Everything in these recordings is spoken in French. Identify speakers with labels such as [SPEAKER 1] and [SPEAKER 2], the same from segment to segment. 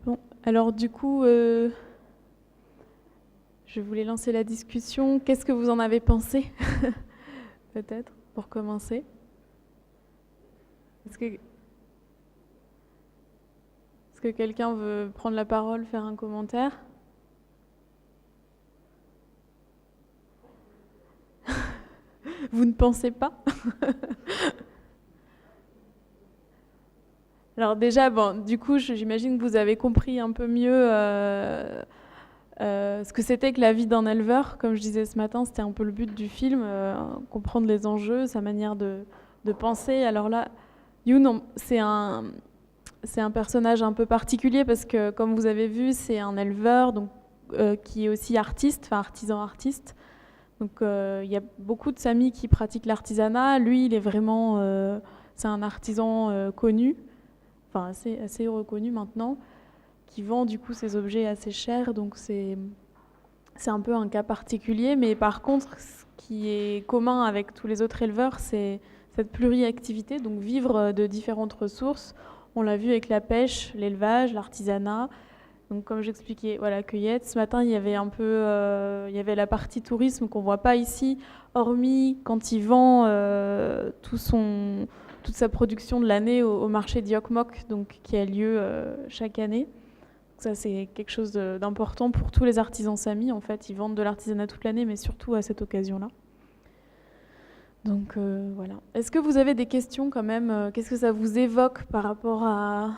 [SPEAKER 1] Bon, alors du coup, je voulais lancer la discussion. Qu'est-ce que vous en avez pensé, peut-être, pour commencer? Est-ce que, est-ce que quelqu'un veut prendre la parole, faire un commentaire? Vous ne pensez pas? Alors déjà, bon, du coup, j'imagine que vous avez compris un peu mieux ce que c'était que la vie d'un éleveur. Comme je disais ce matin, c'était un peu le but du film, comprendre les enjeux, sa manière de penser. Alors là, Youn, c'est un personnage un peu particulier parce que, comme vous avez vu, c'est un éleveur donc, qui est aussi artiste, enfin artisan-artiste. Donc il y a beaucoup de Samis qui pratiquent l'artisanat. Lui, il est vraiment, c'est un artisan connu, enfin assez reconnu maintenant, qui vend du coup ses objets assez chers. Donc c'est un peu un cas particulier. Mais par contre, ce qui est commun avec tous les autres éleveurs, c'est cette pluriactivité, donc vivre de différentes ressources. On l'a vu avec la pêche, l'élevage, l'artisanat. Donc comme j'expliquais, voilà, cueillette. Ce matin, il y avait un peu, il y avait la partie tourisme qu'on voit pas ici, hormis quand il vend toute sa production de l'année au marché d'Yokmok, donc qui a lieu chaque année. Ça, c'est quelque chose d'important pour tous les artisans samis. En fait, ils vendent de l'artisanat toute l'année, mais surtout à cette occasion-là. Donc voilà. Est-ce que vous avez des questions quand même? Qu'est-ce que ça vous évoque par rapport à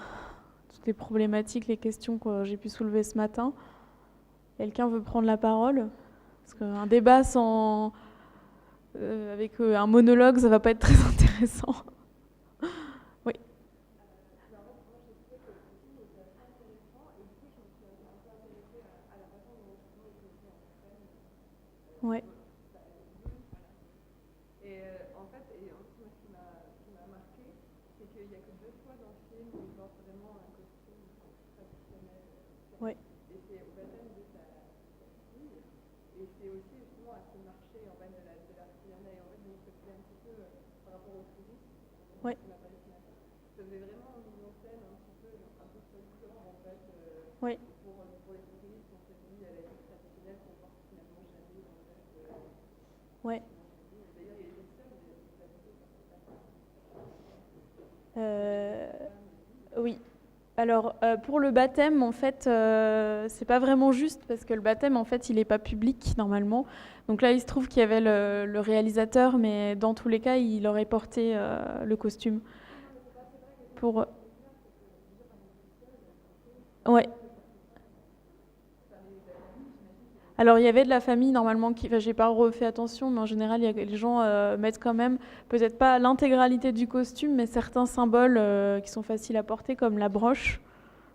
[SPEAKER 1] toutes les problématiques, les questions que j'ai pu soulever ce matin? Quelqu'un veut prendre la parole? Parce qu'un débat avec un monologue, ça va pas être très intéressant. Oui. Ouais. Ouais. Ouais. Ouais. Ouais. Euh, oui. Alors pour le baptême, en fait, c'est pas vraiment juste parce que le baptême, en fait, il est pas public normalement. Donc là, il se trouve qu'il y avait le réalisateur, mais dans tous les cas, il aurait porté le costume pour. Ouais. Alors il y avait de la famille normalement qui, enfin, j'ai pas refait attention, mais en général, les gens mettent quand même peut-être pas l'intégralité du costume, mais certains symboles qui sont faciles à porter, comme la broche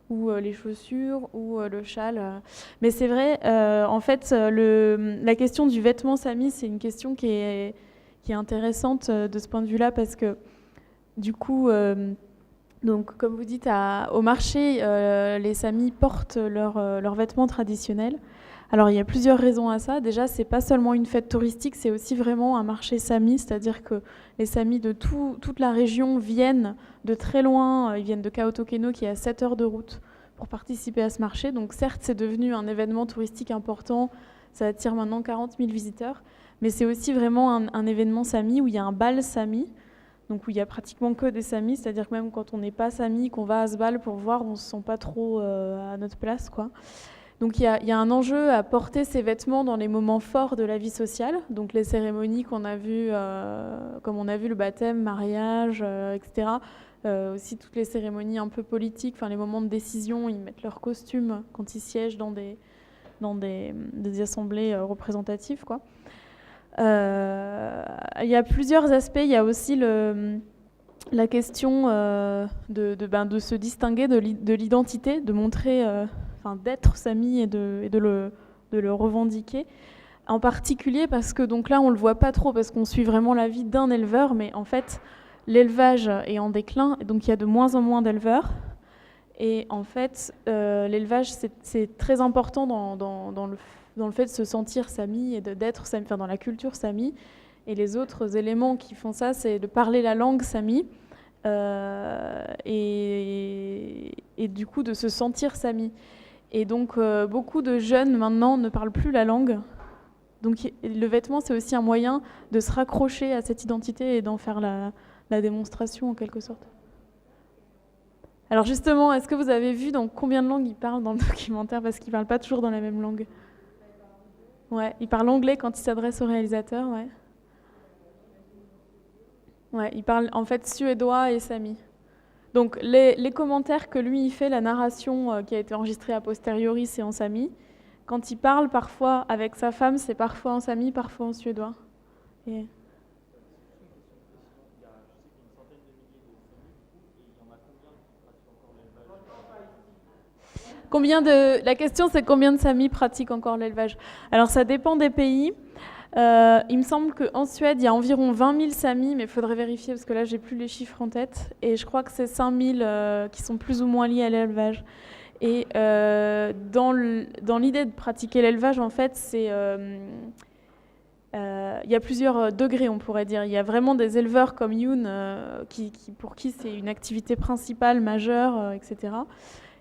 [SPEAKER 1] ou les chaussures ou le châle. Mais c'est vrai, en fait, la question du vêtement Sami, c'est une question qui est intéressante de ce point de vue-là parce que du coup, donc comme vous dites, au marché, les Samis portent leurs vêtements traditionnels. Alors il y a plusieurs raisons à ça. Déjà, c'est pas seulement une fête touristique, c'est aussi vraiment un marché Sami, c'est-à-dire que les Samis de toute la région viennent de très loin. Ils viennent de Kaotokeno, qui est à 7 heures de route, pour participer à ce marché. Donc certes, c'est devenu un événement touristique important. Ça attire maintenant 40 000 visiteurs, mais c'est aussi vraiment un événement Sami où il y a un bal Sami. Donc où il y a pratiquement que des Samis, c'est-à-dire que même quand on n'est pas Sami, qu'on va à ce bal pour voir, on se sent pas trop à notre place, quoi. Donc il y a un enjeu à porter ces vêtements dans les moments forts de la vie sociale, donc les cérémonies qu'on a vues, comme on a vu le baptême, mariage, etc. Aussi toutes les cérémonies un peu politiques, enfin les moments de décision, ils mettent leurs costumes quand ils siègent dans des assemblées représentatives, quoi. Il y a plusieurs aspects. Il y a aussi la question de se distinguer de l'identité, de montrer, d'être Sami et de le revendiquer. En particulier parce que donc là on le voit pas trop parce qu'on suit vraiment la vie d'un éleveur, mais en fait l'élevage est en déclin, donc il y a de moins en moins d'éleveurs. Et en fait, l'élevage, c'est très important dans le fait de se sentir Sami et d'être Sami, enfin dans la culture Sami. Et les autres éléments qui font ça, c'est de parler la langue Sami. et du coup de se sentir sami. Et donc beaucoup de jeunes maintenant ne parlent plus la langue. Donc le vêtement, c'est aussi un moyen de se raccrocher à cette identité et d'en faire la démonstration en quelque sorte. Alors justement, est-ce que vous avez vu dans combien de langues ils parlent dans le documentaire? Parce qu'ils ne parlent pas toujours dans la même langue. Ouais, ils parlent anglais quand ils s'adressent au réalisateur, ouais. Ouais, ils parlent en fait suédois et sami. Donc les commentaires que lui il fait, la narration qui a été enregistrée a posteriori, c'est en sami. Quand il parle parfois avec sa femme, c'est parfois en sami, parfois en suédois. Et... La question c'est combien de samis pratiquent encore l'élevage? Alors ça dépend des pays. Il me semble qu'en Suède, il y a environ 20 000 samis, mais il faudrait vérifier parce que là, j'ai plus les chiffres en tête. Et je crois que c'est 5 000 qui sont plus ou moins liés à l'élevage. Et dans l'idée de pratiquer l'élevage, en fait, il y a plusieurs degrés, on pourrait dire. Il y a vraiment des éleveurs comme Yoon, pour qui c'est une activité principale, majeure, etc.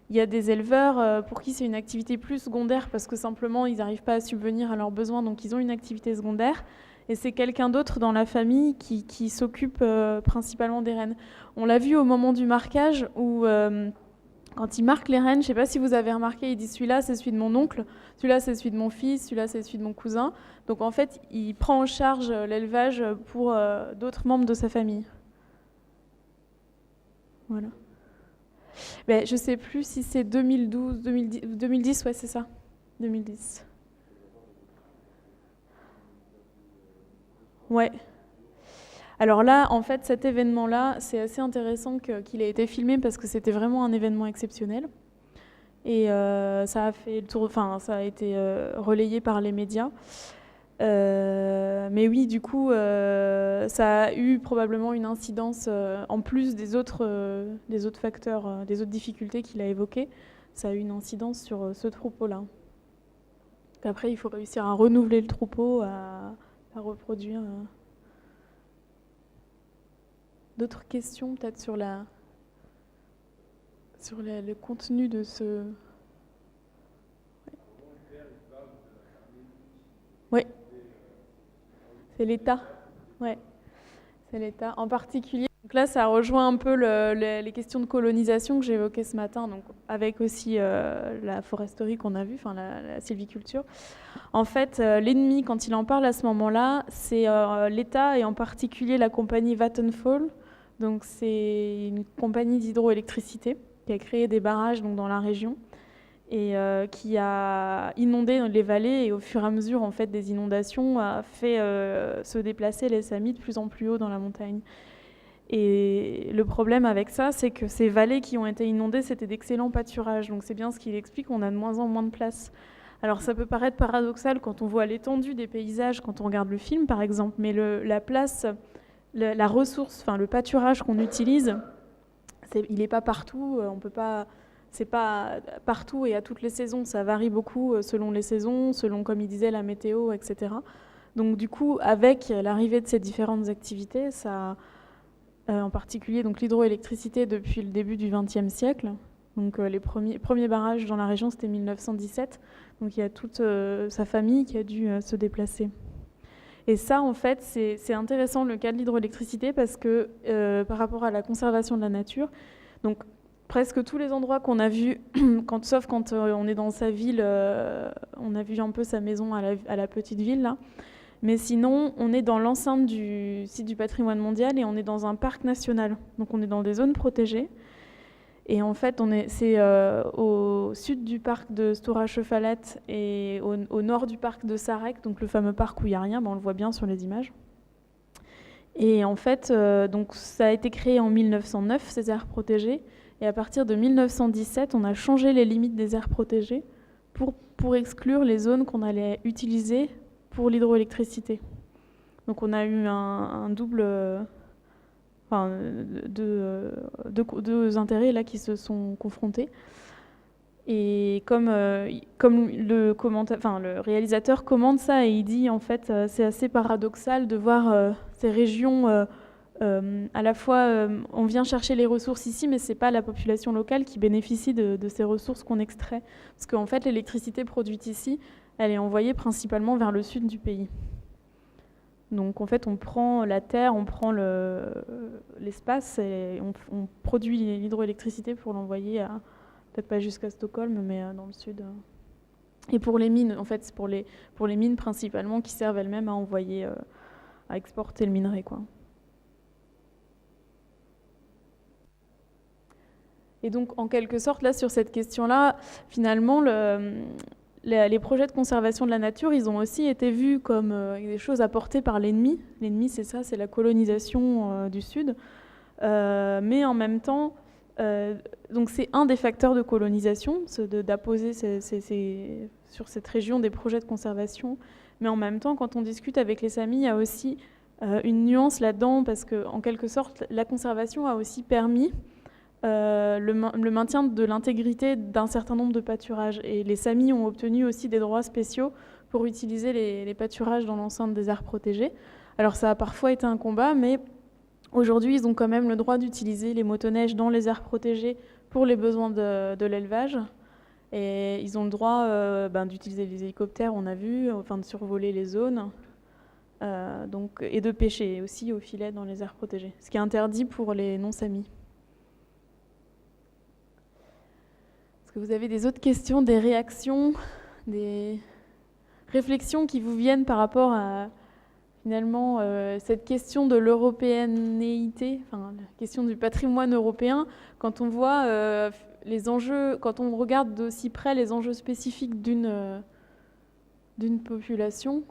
[SPEAKER 1] Il y a des éleveurs pour qui c'est une activité plus secondaire parce que simplement ils n'arrivent pas à subvenir à leurs besoins, donc ils ont une activité secondaire. Et c'est quelqu'un d'autre dans la famille qui s'occupe principalement des rennes. On l'a vu au moment du marquage où quand il marque les rennes, je ne sais pas si vous avez remarqué, il dit celui-là c'est celui de mon oncle, celui-là c'est celui de mon fils, celui-là c'est celui de mon cousin. Donc en fait, il prend en charge l'élevage pour d'autres membres de sa famille. Voilà. Ben, je ne sais plus si c'est 2012, 2010, ouais c'est ça, 2010. Ouais. Alors là, en fait, cet événement-là, c'est assez intéressant qu'il ait été filmé parce que c'était vraiment un événement exceptionnel. Et ça a fait le tour, enfin, ça a été relayé par les médias. Mais oui, du coup, ça a eu probablement une incidence, en plus des autres facteurs, des autres difficultés qu'il a évoquées, ça a eu une incidence sur ce troupeau-là. Après, il faut réussir à renouveler le troupeau, à reproduire. D'autres questions peut-être sur le contenu de ce... Oui. C'est l'État. Ouais. C'est l'État. En particulier, donc là, ça rejoint un peu les questions de colonisation que j'évoquais ce matin, donc avec aussi la foresterie qu'on a vue, enfin la sylviculture. En fait, l'ennemi, quand il en parle à ce moment-là, c'est l'État et en particulier la compagnie Vattenfall. Donc c'est une compagnie d'hydroélectricité qui a créé des barrages donc, dans la région et qui a inondé les vallées et au fur et à mesure en fait, des inondations a fait se déplacer les Samis de plus en plus haut dans la montagne. Et le problème avec ça, c'est que ces vallées qui ont été inondées, c'était d'excellents pâturages. Donc c'est bien ce qu'il explique, on a de moins en moins de place. Alors ça peut paraître paradoxal quand on voit l'étendue des paysages, quand on regarde le film par exemple, mais la place, la ressource, enfin le pâturage qu'on utilise, il n'est pas partout, on peut pas... C'est pas partout et à toutes les saisons, ça varie beaucoup selon les saisons, selon, comme il disait, la météo, etc. Donc du coup, avec l'arrivée de ces différentes activités, ça, en particulier donc l'hydroélectricité depuis le début du XXe siècle, donc les premiers barrages dans la région, c'était 1917, donc il y a toute sa famille qui a dû se déplacer. Et ça, en fait, c'est intéressant le cas de l'hydroélectricité parce que par rapport à la conservation de la nature, donc presque tous les endroits qu'on a vus, sauf quand on est dans sa ville, on a vu un peu sa maison à la petite ville, là. Mais sinon, on est dans l'enceinte du site du patrimoine mondial et on est dans un parc national. Donc on est dans des zones protégées. Et en fait, c'est au sud du parc de Stora Sjöfallet et au nord du parc de Sarek, donc le fameux parc où il n'y a rien, on le voit bien sur les images. Et en fait, donc, ça a été créé en 1909, ces aires protégées. Et à partir de 1917, on a changé les limites des aires protégées pour exclure les zones qu'on allait utiliser pour l'hydroélectricité. Donc on a eu un double... Enfin, deux intérêts là, qui se sont confrontés. Et comme le réalisateur commente ça, et il dit en fait c'est assez paradoxal de voir ces régions à la fois, on vient chercher les ressources ici, mais c'est pas la population locale qui bénéficie de ces ressources qu'on extrait. Parce qu'en fait, l'électricité produite ici, elle est envoyée principalement vers le sud du pays. Donc en fait, on prend la terre, on prend l'espace et on produit l'hydroélectricité pour l'envoyer peut-être pas jusqu'à Stockholm, mais dans le sud. Et pour les mines, en fait, c'est pour les mines principalement qui servent elles-mêmes à envoyer, à exporter le minerai, quoi. Et donc, en quelque sorte, là, sur cette question-là, finalement, les projets de conservation de la nature, ils ont aussi été vus comme des choses apportées par l'ennemi. L'ennemi, c'est ça, c'est la colonisation du Sud. Mais en même temps, donc c'est un des facteurs de colonisation, d'apposer sur cette région des projets de conservation. Mais en même temps, quand on discute avec les Samis, il y a aussi une nuance là-dedans, parce qu'en quelque sorte, la conservation a aussi permis le maintien de l'intégrité d'un certain nombre de pâturages. Et les Samis ont obtenu aussi des droits spéciaux pour utiliser les pâturages dans l'enceinte des aires protégées. Alors ça a parfois été un combat, mais aujourd'hui ils ont quand même le droit d'utiliser les motoneiges dans les aires protégées pour les besoins de l'élevage. Et ils ont le droit d'utiliser les hélicoptères, on a vu, enfin de survoler les zones. Et de pêcher aussi au filet dans les aires protégées, ce qui est interdit pour les non-samis. Est-ce que vous avez des autres questions, des réactions, des réflexions qui vous viennent par rapport à finalement cette question de l'européanéité, enfin la question du patrimoine européen, quand on voit les enjeux, quand on regarde d'aussi près les enjeux spécifiques d'une population?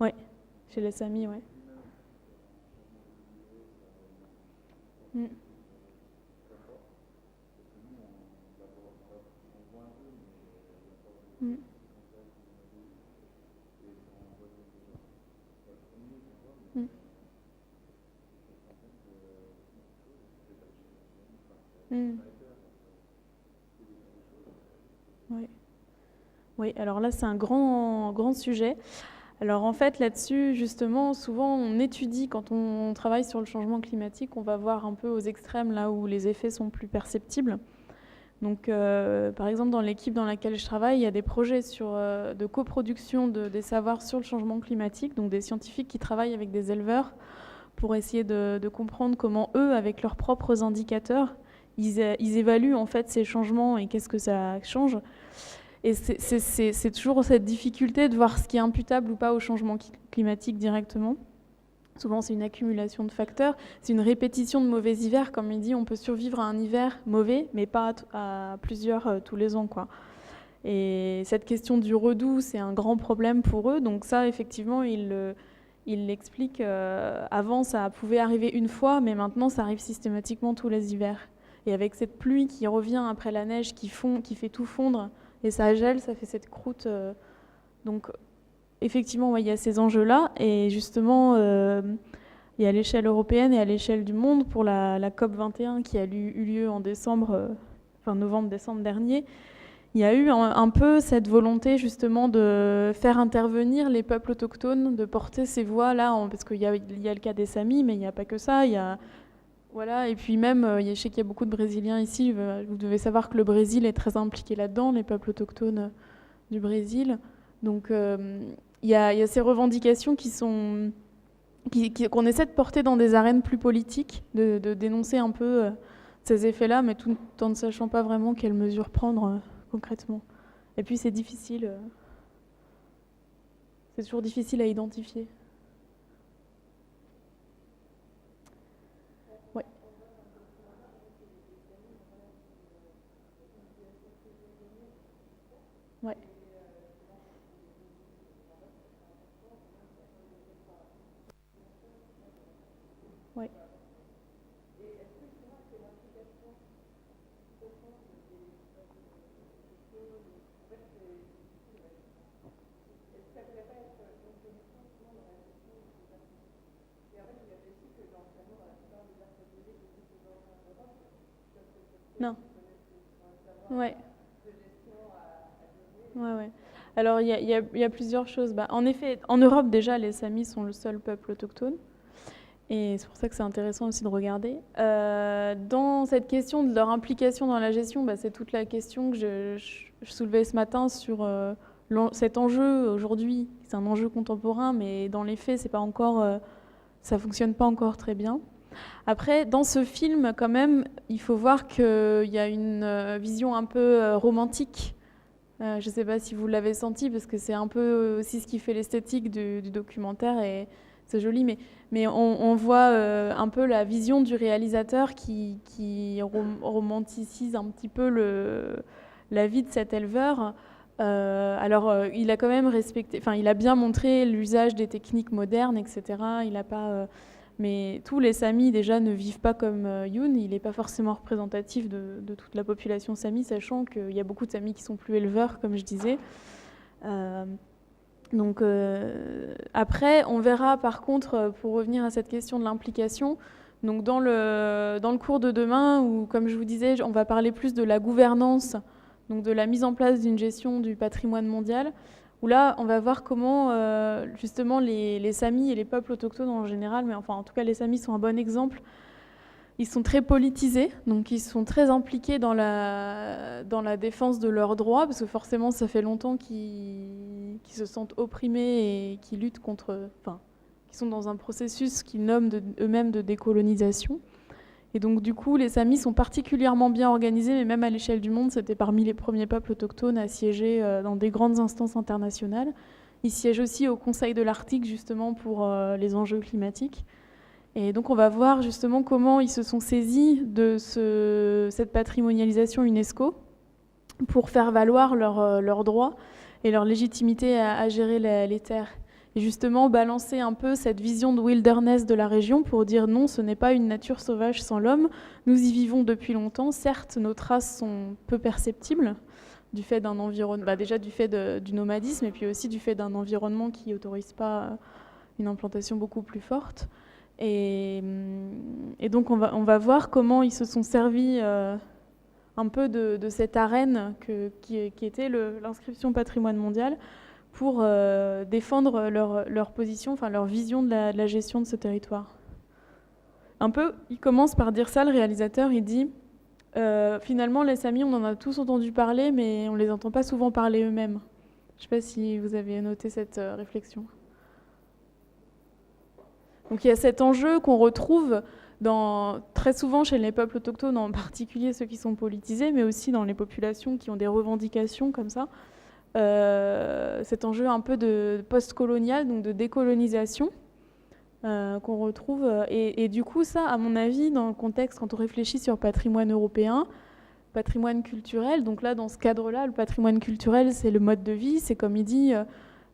[SPEAKER 1] Oui, chez les Samis, oui. Mm. Mm. Mm. Mm. Oui. Oui, alors là, c'est un grand sujet. Alors en fait, là-dessus, justement, souvent, on étudie, quand on travaille sur le changement climatique, on va voir un peu aux extrêmes, là où les effets sont plus perceptibles. Donc, par exemple, dans l'équipe dans laquelle je travaille, il y a des projets de coproduction des savoirs sur le changement climatique, donc des scientifiques qui travaillent avec des éleveurs pour essayer de comprendre comment eux, avec leurs propres indicateurs, ils évaluent en fait ces changements et qu'est-ce que ça change. Et c'est toujours cette difficulté de voir ce qui est imputable ou pas au changement climatique directement. Souvent, c'est une accumulation de facteurs. C'est une répétition de mauvais hivers. Comme il dit, on peut survivre à un hiver mauvais, mais pas à plusieurs tous les ans, quoi. Et cette question du redoux, c'est un grand problème pour eux. Donc ça, effectivement, il l'explique. Avant, ça pouvait arriver une fois, mais maintenant, ça arrive systématiquement tous les hivers. Et avec cette pluie qui revient après la neige, qui fait tout fondre, et ça gèle, ça fait cette croûte. Donc, effectivement, ouais, il y a ces enjeux-là. Et justement, et à l'échelle européenne et à l'échelle du monde, pour la COP 21 qui a eu lieu en novembre-décembre dernier, il y a eu un peu cette volonté justement de faire intervenir les peuples autochtones, de porter ces voix-là, parce qu'il y a le cas des Samis, mais il n'y a pas que ça. Voilà, et puis même, je sais qu'il y a beaucoup de Brésiliens ici, vous devez savoir que le Brésil est très impliqué là-dedans, les peuples autochtones du Brésil. Donc il y a ces revendications qu'on essaie de porter dans des arènes plus politiques, de dénoncer un peu ces effets-là, mais tout en ne sachant pas vraiment quelles mesures prendre concrètement. Et puis c'est difficile, c'est toujours difficile à identifier. Ouais. Ouais. Ouais. Non. Ouais. Ouais, ouais. Alors, il y a plusieurs choses. Bah, en effet, en Europe, déjà, les Samis sont le seul peuple autochtone. Et c'est pour ça que c'est intéressant aussi de regarder. Dans cette question de leur implication dans la gestion, bah, c'est toute la question que je soulevais ce matin sur cet enjeu aujourd'hui. C'est un enjeu contemporain, mais dans les faits, c'est pas encore, ça fonctionne pas encore très bien. Après, dans ce film, quand même, il faut voir qu'il y a une vision un peu romantique. Je ne sais pas si vous l'avez senti, parce que c'est un peu aussi ce qui fait l'esthétique du documentaire, et c'est joli, mais on voit un peu la vision du réalisateur qui romanticise un petit peu la vie de cet éleveur. Alors, il a quand même respecté, enfin, il a bien montré l'usage des techniques modernes, etc. Il a pas, mais tous les Samis déjà ne vivent pas comme Youn. Il n'est pas forcément représentatif de toute la population Sami, sachant qu'il y a beaucoup de Samis qui sont plus éleveurs, comme je disais. Donc après, on verra par contre, pour revenir à cette question de l'implication, donc dans le cours de demain, où comme je vous disais, on va parler plus de la gouvernance, donc de la mise en place d'une gestion du patrimoine mondial, où là, on va voir comment justement les Samis et les peuples autochtones en général, mais enfin en tout cas les Samis sont un bon exemple. Ils sont très politisés, donc ils sont très impliqués dans la défense de leurs droits, parce que forcément ça fait longtemps qu'ils se sentent opprimés et qu'ils luttent contre, enfin, qui sont dans un processus qu'ils nomment eux-mêmes de décolonisation. Et donc du coup, les Samis sont particulièrement bien organisés, mais même à l'échelle du monde, c'était parmi les premiers peuples autochtones à siéger dans des grandes instances internationales. Ils siègent aussi au Conseil de l'Arctique, justement, pour les enjeux climatiques. Et donc on va voir justement comment ils se sont saisis de cette patrimonialisation UNESCO pour faire valoir leurs droits et leur légitimité à gérer les terres. Et justement balancer un peu cette vision de wilderness de la région pour dire non, ce n'est pas une nature sauvage sans l'homme, nous y vivons depuis longtemps, certes nos traces sont peu perceptibles du fait d'un environnement, bah déjà du fait du nomadisme et puis aussi du fait d'un environnement qui n'autorise pas une implantation beaucoup plus forte. Et donc on va voir comment ils se sont servis un peu de cette arène qui était l'inscription patrimoine mondial pour défendre leur position, enfin leur vision de la gestion de ce territoire. Un peu, il commence par dire ça, le réalisateur, il dit finalement les Samis, on en a tous entendu parler, mais on ne les entend pas souvent parler eux-mêmes. Je ne sais pas si vous avez noté cette réflexion. Donc il y a cet enjeu qu'on retrouve très souvent chez les peuples autochtones, en particulier ceux qui sont politisés, mais aussi dans les populations qui ont des revendications comme ça. Cet enjeu un peu de post-colonial, donc de décolonisation, qu'on retrouve. Et du coup, ça, à mon avis, dans le contexte, quand on réfléchit sur patrimoine européen, patrimoine culturel, donc là, dans ce cadre-là, le patrimoine culturel, c'est le mode de vie, c'est comme il dit...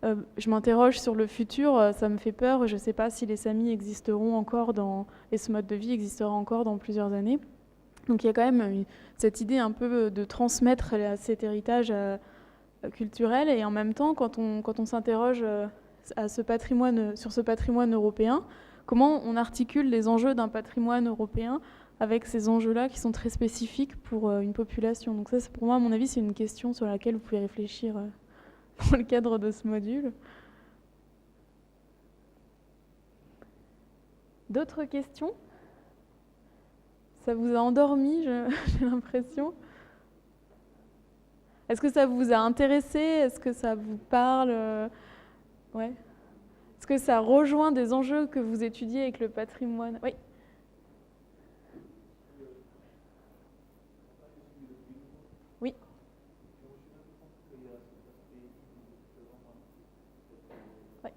[SPEAKER 1] je m'interroge sur le futur, ça me fait peur, je ne sais pas si les Samis existeront encore et ce mode de vie existera encore dans plusieurs années. Donc il y a quand même cette idée un peu de transmettre cet héritage culturel, et en même temps, quand on s'interroge sur ce patrimoine européen, comment on articule les enjeux d'un patrimoine européen avec ces enjeux-là qui sont très spécifiques pour une population. Donc ça, pour moi, à mon avis, c'est une question sur laquelle vous pouvez réfléchir dans le cadre de ce module. D'autres questions? Ça vous a endormi, j'ai l'impression. Est-ce que ça vous a intéressé? Est-ce que ça vous parle? Ouais. Est-ce que ça rejoint des enjeux que vous étudiez avec le patrimoine? Oui. Oui. Ouais.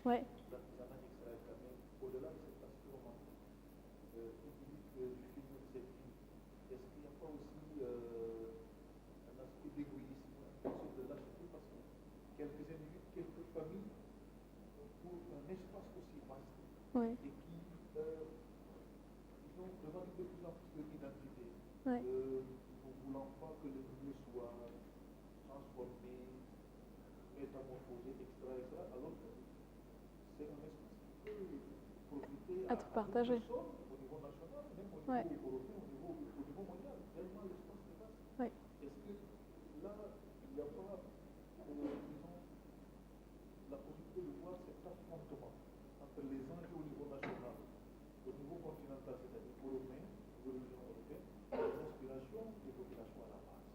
[SPEAKER 1] Ouais. Ouais. Ouais. À tout partager. Ouais. Ouais.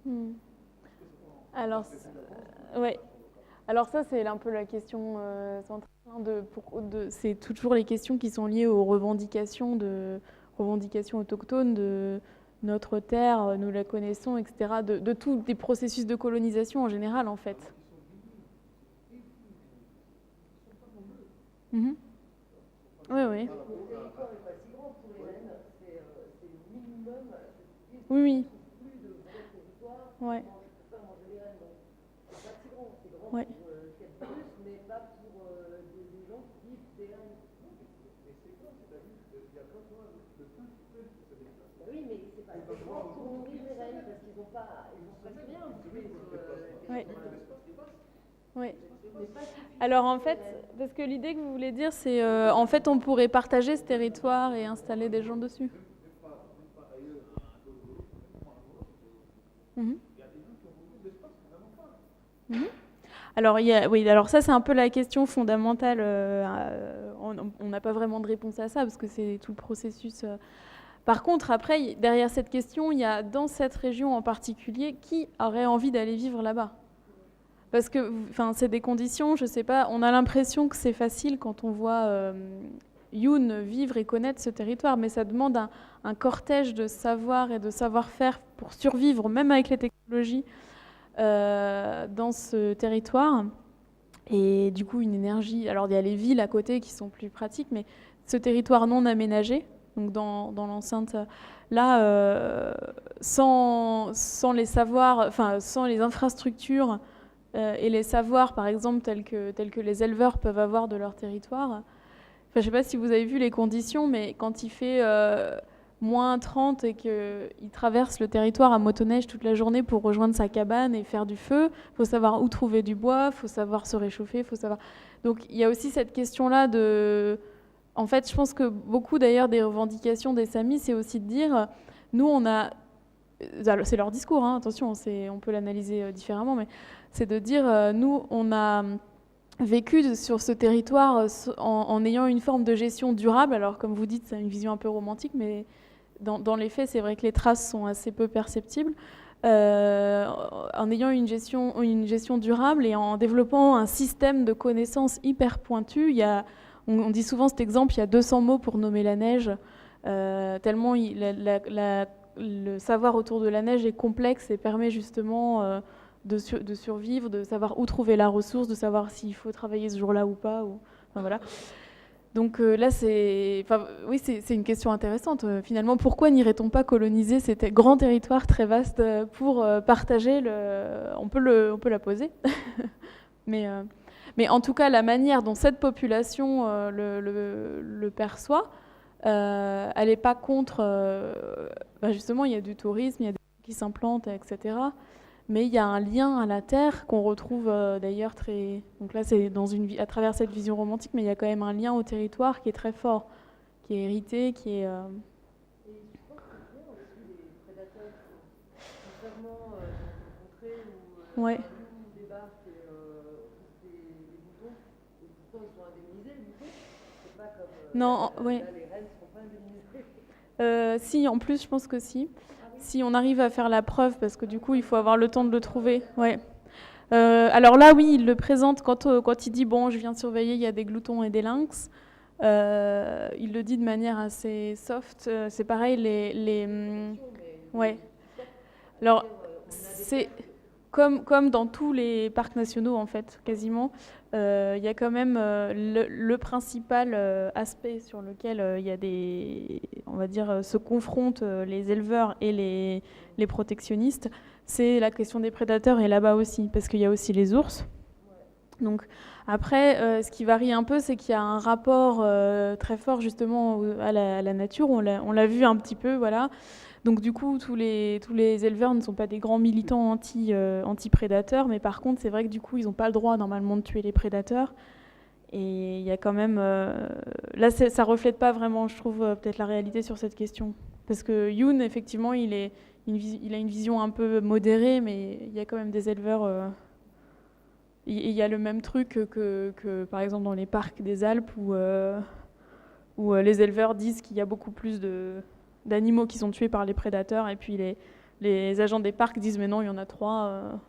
[SPEAKER 1] Hmm. Alors, ouais. Alors ça, c'est un peu la question centrale. C'est toujours les questions qui sont liées aux revendications autochtones de notre terre, nous la connaissons, etc. De tous des processus de colonisation en général, en fait. Mhm. Oui, oui. Oui, oui. Ouais. Ouais. Ouais. Ouais. Alors en fait, parce que l'idée que vous voulez dire, c'est en fait on pourrait partager ce territoire et installer des gens dessus. Mhm. Mhm. Alors, oui, alors ça c'est un peu la question fondamentale. On n'a pas vraiment de réponse à ça parce que c'est tout le processus. Par contre, après, derrière cette question, il y a dans cette région en particulier qui aurait envie d'aller vivre là-bas. Parce que, enfin, c'est des conditions, je sais pas, on a l'impression que c'est facile quand on voit Youn vivre et connaître ce territoire, mais ça demande un cortège de savoir et de savoir-faire pour survivre, même avec les technologies, dans ce territoire. Et du coup, une énergie. Alors, il y a les villes à côté qui sont plus pratiques, mais ce territoire non aménagé, donc dans l'enceinte, là, sans les savoirs, enfin, sans les infrastructures et les savoirs, par exemple, tels que les éleveurs peuvent avoir de leur territoire. Enfin, je ne sais pas si vous avez vu les conditions, mais quand il fait moins 30 et qu'il traverse le territoire à motoneige toute la journée pour rejoindre sa cabane et faire du feu, il faut savoir où trouver du bois, il faut savoir se réchauffer, faut savoir... Donc il y a aussi cette question-là de... En fait, je pense que beaucoup d'ailleurs des revendications des Samis, c'est aussi de dire, nous on a... C'est leur discours, hein, attention, on peut l'analyser différemment, mais c'est de dire, nous on a vécu sur ce territoire en ayant une forme de gestion durable. Alors comme vous dites, c'est une vision un peu romantique, mais dans les faits, c'est vrai que les traces sont assez peu perceptibles. En ayant une gestion durable et en développant un système de connaissances hyper pointu, on dit souvent cet exemple, il y a 200 mots pour nommer la neige, tellement le savoir autour de la neige est complexe et permet justement de survivre, de savoir où trouver la ressource, de savoir s'il faut travailler ce jour-là ou pas. Enfin, voilà. Donc là, oui, c'est une question intéressante. Finalement, pourquoi n'irait-on pas coloniser ces grands territoires très vastes pour partager on peut la poser. mais, mais en tout cas, la manière dont cette population le perçoit, elle n'est pas contre... justement, il y a du tourisme, il y a des gens qui s'implantent, etc. Mais il y a un lien à la terre qu'on retrouve d'ailleurs très... Donc là, c'est à travers cette vision romantique, mais il y a quand même un lien au territoire qui est très fort, qui est hérité, qui est... Ouais. Non, ouais. Si, en plus, je pense que si. Si on arrive à faire la preuve, parce que du coup, il faut avoir le temps de le trouver. Ouais. Alors là, oui, il le présente quand il dit bon, je viens surveiller, il y a des gloutons et des lynx. Il le dit de manière assez soft. C'est pareil, ouais. Alors, c'est comme dans tous les parcs nationaux, en fait, quasiment. Il y a quand même le principal aspect sur lequel il y a on va dire, se confrontent les éleveurs et les protectionnistes, c'est la question des prédateurs et là-bas aussi, parce qu'il y a aussi les ours. Donc après, ce qui varie un peu, c'est qu'il y a un rapport très fort justement à la nature. On l'a vu un petit peu, voilà. Donc du coup, tous les éleveurs ne sont pas des grands militants anti-prédateurs, mais par contre, c'est vrai que du coup, ils n'ont pas le droit normalement de tuer les prédateurs. Et il y a quand même... là, ça reflète pas vraiment, je trouve, peut-être la réalité sur cette question. Parce que Yoon, effectivement, il a une vision un peu modérée, mais il y a quand même des éleveurs... il y a le même truc que, par exemple, dans les parcs des Alpes, où les éleveurs disent qu'il y a beaucoup plus d'animaux qui sont tués par les prédateurs, et puis les agents des parcs disent « mais non, il y en a 3 ».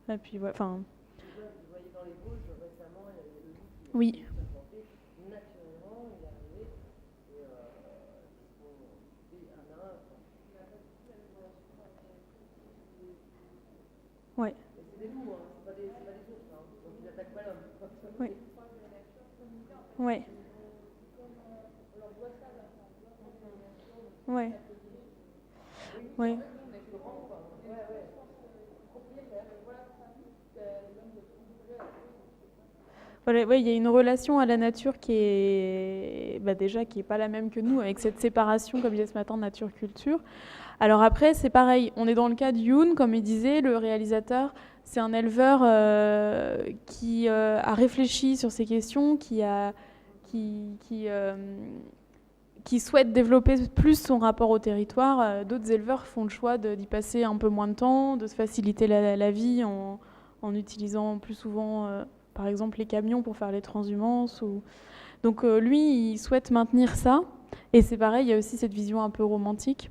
[SPEAKER 1] Et puis, ouais, enfin... Oui. Ouais. Oui. Ouais. Ouais. Ouais. Voilà, ouais, il y a une relation à la nature qui est déjà qui est pas la même que nous, avec cette séparation, comme je disais ce matin, nature-culture. Alors après, c'est pareil, on est dans le cas de Yoon, comme il disait, le réalisateur, c'est un éleveur qui a réfléchi sur ces questions, qui souhaite développer plus son rapport au territoire. D'autres éleveurs font le choix d'y passer un peu moins de temps, de se faciliter la vie en utilisant plus souvent, par exemple, les camions pour faire les transhumances. Donc lui, il souhaite maintenir ça. Et c'est pareil, il y a aussi cette vision un peu romantique.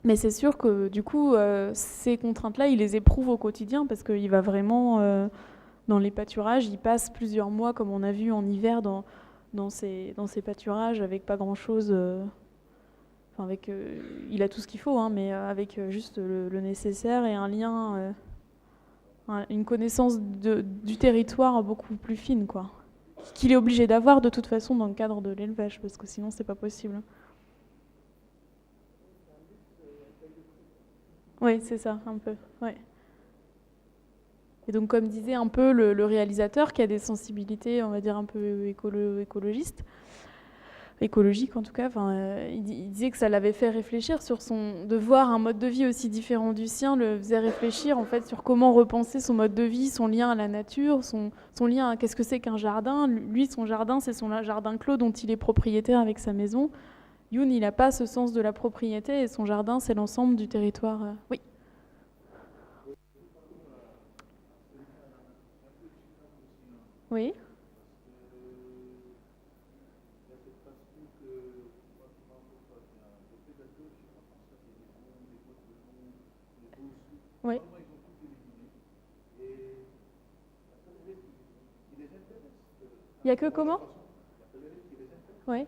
[SPEAKER 1] Mais c'est sûr que du coup, ces contraintes-là, il les éprouve au quotidien parce qu'il va vraiment dans les pâturages. Il passe plusieurs mois, comme on a vu en hiver, dans ces pâturages avec pas grand-chose. Il a tout ce qu'il faut, hein, mais avec juste le nécessaire et un lien, une connaissance du territoire beaucoup plus fine, quoi. Qu'il est obligé d'avoir de toute façon dans le cadre de l'élevage, parce que sinon c'est pas possible. Oui, c'est ça, un peu. Ouais. Et donc, comme disait un peu le réalisateur, qui a des sensibilités, on va dire, un peu écologistes, écologiques en tout cas, il disait que ça l'avait fait réfléchir de voir un mode de vie aussi différent du sien, le faisait réfléchir en fait sur comment repenser son mode de vie, son lien à la nature, son lien à qu'est-ce que c'est qu'un jardin. Lui, son jardin, c'est son jardin clos dont il est propriétaire avec sa maison. Yoon, il n'a pas ce sens de la propriété et son jardin, c'est l'ensemble du territoire. Oui. Oui. Oui. Il n'y a que comment? Oui.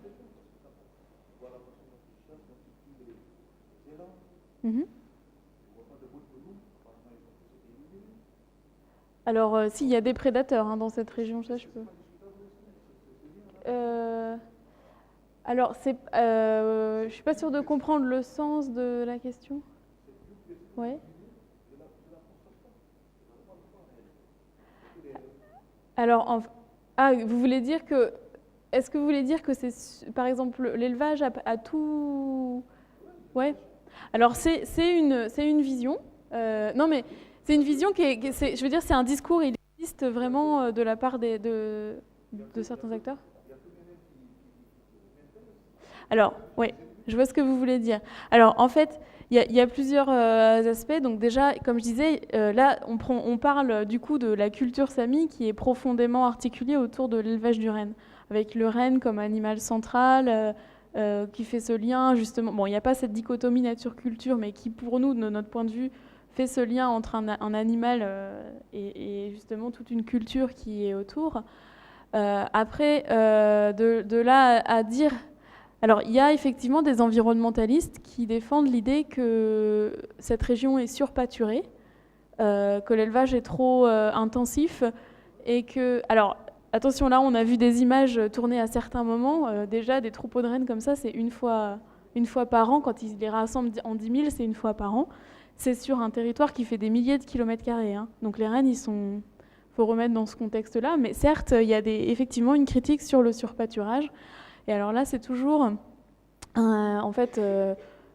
[SPEAKER 1] Mhm. Alors, s'il y a des prédateurs hein, dans cette région, ça je peux. Euh, alors, je suis pas sûre de comprendre le sens de la question. Ouais. Alors, vous voulez dire que, est-ce que vous voulez dire que c'est, par exemple, l'élevage a tout. Ouais. Alors, c'est une vision. Non, mais c'est une vision je veux dire, c'est un discours, il existe vraiment de la part de certains acteurs. Alors, oui, je vois ce que vous voulez dire. Alors, en fait, il y a plusieurs aspects. Donc déjà, comme je disais, là, on parle du coup de la culture sami qui est profondément articulée autour de l'élevage du renne, avec le renne comme animal central, qui fait ce lien, justement. Bon, il n'y a pas cette dichotomie nature-culture, mais qui, pour nous, de notre point de vue, fait ce lien entre un animal et justement toute une culture qui est autour. Après, de là à dire... Alors, il y a effectivement des environnementalistes qui défendent l'idée que cette région est surpâturée, que l'élevage est trop intensif et que... Alors, attention, là, on a vu des images tournées à certains moments. Déjà, des troupeaux de rennes comme ça, c'est une fois par an. Quand ils les rassemblent en 10 000, c'est une fois par an. C'est sur un territoire qui fait des milliers de kilomètres carrés. Hein. Donc les rennes, il faut remettre dans ce contexte-là. Mais certes, il y a effectivement une critique sur le surpâturage. Et alors là, c'est toujours... en fait,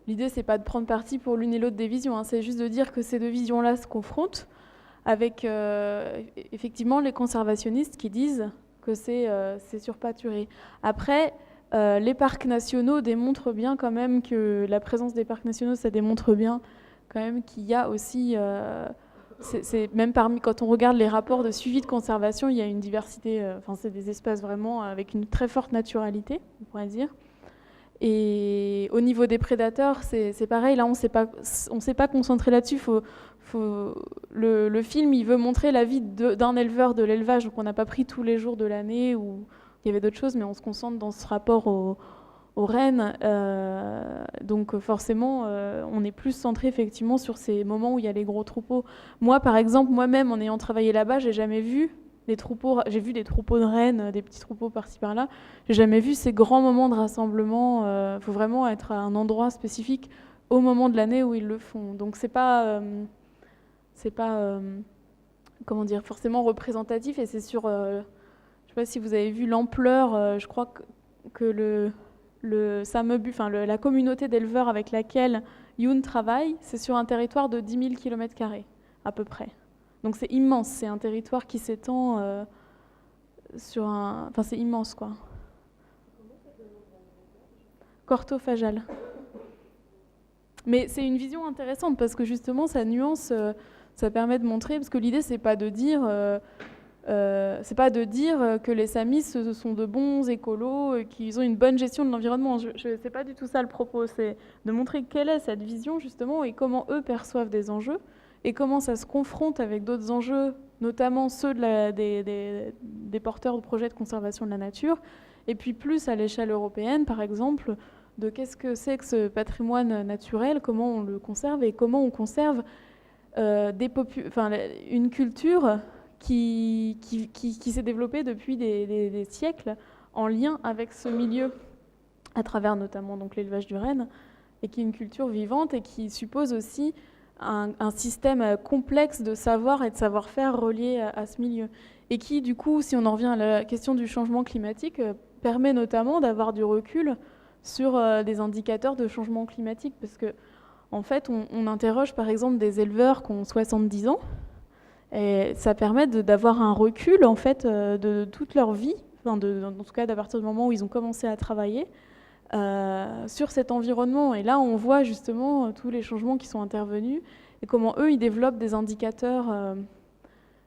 [SPEAKER 1] l'idée, c'est pas de prendre parti pour l'une et l'autre des visions. Hein, c'est juste de dire que ces deux visions-là se confrontent avec, effectivement, les conservationnistes qui disent que c'est surpâturé. Après, les parcs nationaux démontrent bien quand même que la présence des parcs nationaux, ça démontre bien quand même qu'il y a aussi, même quand on regarde les rapports de suivi de conservation, il y a une diversité, c'est des espaces vraiment avec une très forte naturalité, on pourrait dire. Et au niveau des prédateurs, c'est pareil, là on ne s'est pas concentré là-dessus. Le film, il veut montrer la vie d'un éleveur de l'élevage, donc on n'a pas pris tous les jours de l'année où il y avait d'autres choses, mais on se concentre dans ce rapport aux rennes. Donc forcément, on est plus centré effectivement sur ces moments où il y a les gros troupeaux. Moi, par exemple, moi-même, en ayant travaillé là-bas, j'ai jamais vu des troupeaux. J'ai vu des troupeaux de rennes, des petits troupeaux par-ci par-là. J'ai jamais vu ces grands moments de rassemblement. Faut vraiment être à un endroit spécifique au moment de l'année où ils le font. Donc c'est pas comment dire, forcément représentatif, et c'est sur je sais pas si vous avez vu l'ampleur, je crois que la communauté d'éleveurs avec laquelle Youn travaille, c'est sur un territoire de 10 000 km² à peu près. Donc c'est immense, c'est un territoire qui s'étend sur un... Enfin c'est immense quoi. Cortophagale. Mais c'est une vision intéressante parce que justement ça nuance, ça permet de montrer, parce que l'idée c'est pas de dire que les Samis ce sont de bons écolos, qu'ils ont une bonne gestion de l'environnement. C'est pas du tout ça le propos, c'est de montrer quelle est cette vision justement et comment eux perçoivent des enjeux et comment ça se confronte avec d'autres enjeux, notamment ceux des porteurs de projets de conservation de la nature, et puis plus à l'échelle européenne par exemple, de qu'est-ce que c'est que ce patrimoine naturel, comment on le conserve et comment on conserve une culture qui s'est développée depuis des siècles en lien avec ce milieu, à travers notamment donc l'élevage du renne, et qui est une culture vivante et qui suppose aussi un système complexe de savoir et de savoir-faire relié à ce milieu. Et qui, du coup, si on en revient à la question du changement climatique, permet notamment d'avoir du recul sur des indicateurs de changement climatique. Parce que, en fait, on interroge par exemple des éleveurs qui ont 70 ans, et ça permet d'avoir un recul en fait de toute leur vie, en tout cas à partir du moment où ils ont commencé à travailler sur cet environnement. Et là, on voit justement tous les changements qui sont intervenus et comment eux, ils développent des indicateurs,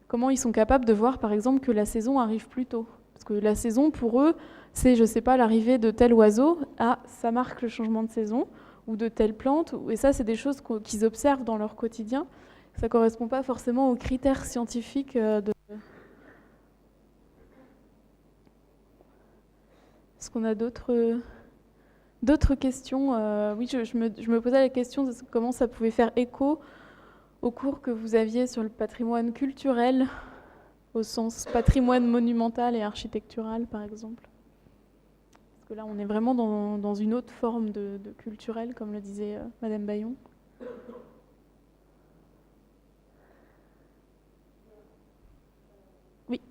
[SPEAKER 1] comment ils sont capables de voir par exemple que la saison arrive plus tôt. Parce que la saison, pour eux, c'est, je sais pas, l'arrivée de tel oiseau, ça marque le changement de saison, ou de telle plante, et ça, c'est des choses qu'ils observent dans leur quotidien. Ça ne correspond pas forcément aux critères scientifiques de... Est-ce qu'on a d'autres questions? Oui, je me posais la question de comment ça pouvait faire écho au cours que vous aviez sur le patrimoine culturel, au sens patrimoine monumental et architectural, par exemple. Parce que là, on est vraiment dans une autre forme de culturel, comme le disait Madame Bayon. Oui.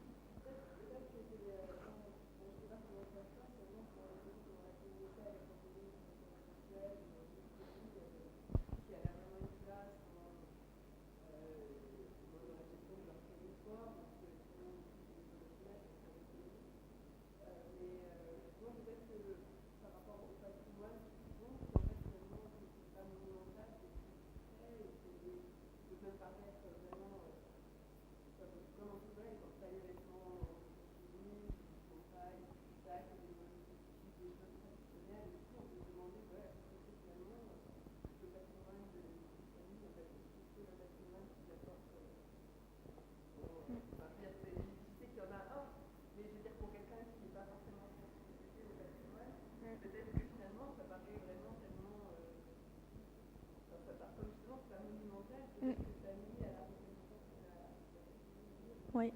[SPEAKER 1] Oui.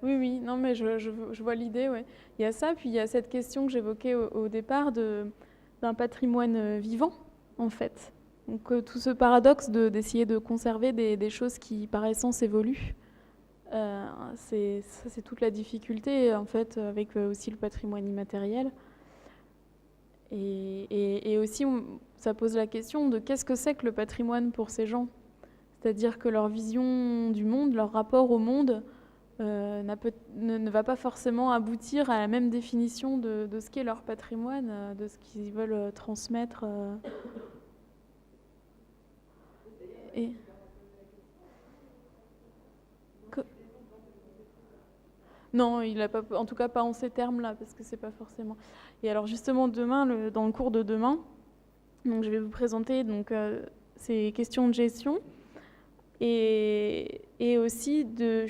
[SPEAKER 1] Oui, non, mais je vois l'idée, ouais. Il y a ça, puis il y a cette question que j'évoquais au départ d'un patrimoine vivant, en fait. Donc tout ce paradoxe d'essayer de conserver des choses qui, par essence, évoluent. C'est toute la difficulté, en fait, avec aussi le patrimoine immatériel. Et aussi, ça pose la question de qu'est-ce que c'est que le patrimoine pour ces gens ? C'est-à-dire que leur vision du monde, leur rapport au monde, ne va pas forcément aboutir à la même définition de ce qu'est leur patrimoine, de ce qu'ils veulent transmettre. Et... Non, il a pas, en tout cas pas en ces termes-là, parce que c'est pas forcément. Et alors justement demain, dans le cours de demain, donc je vais vous présenter ces questions de gestion et aussi du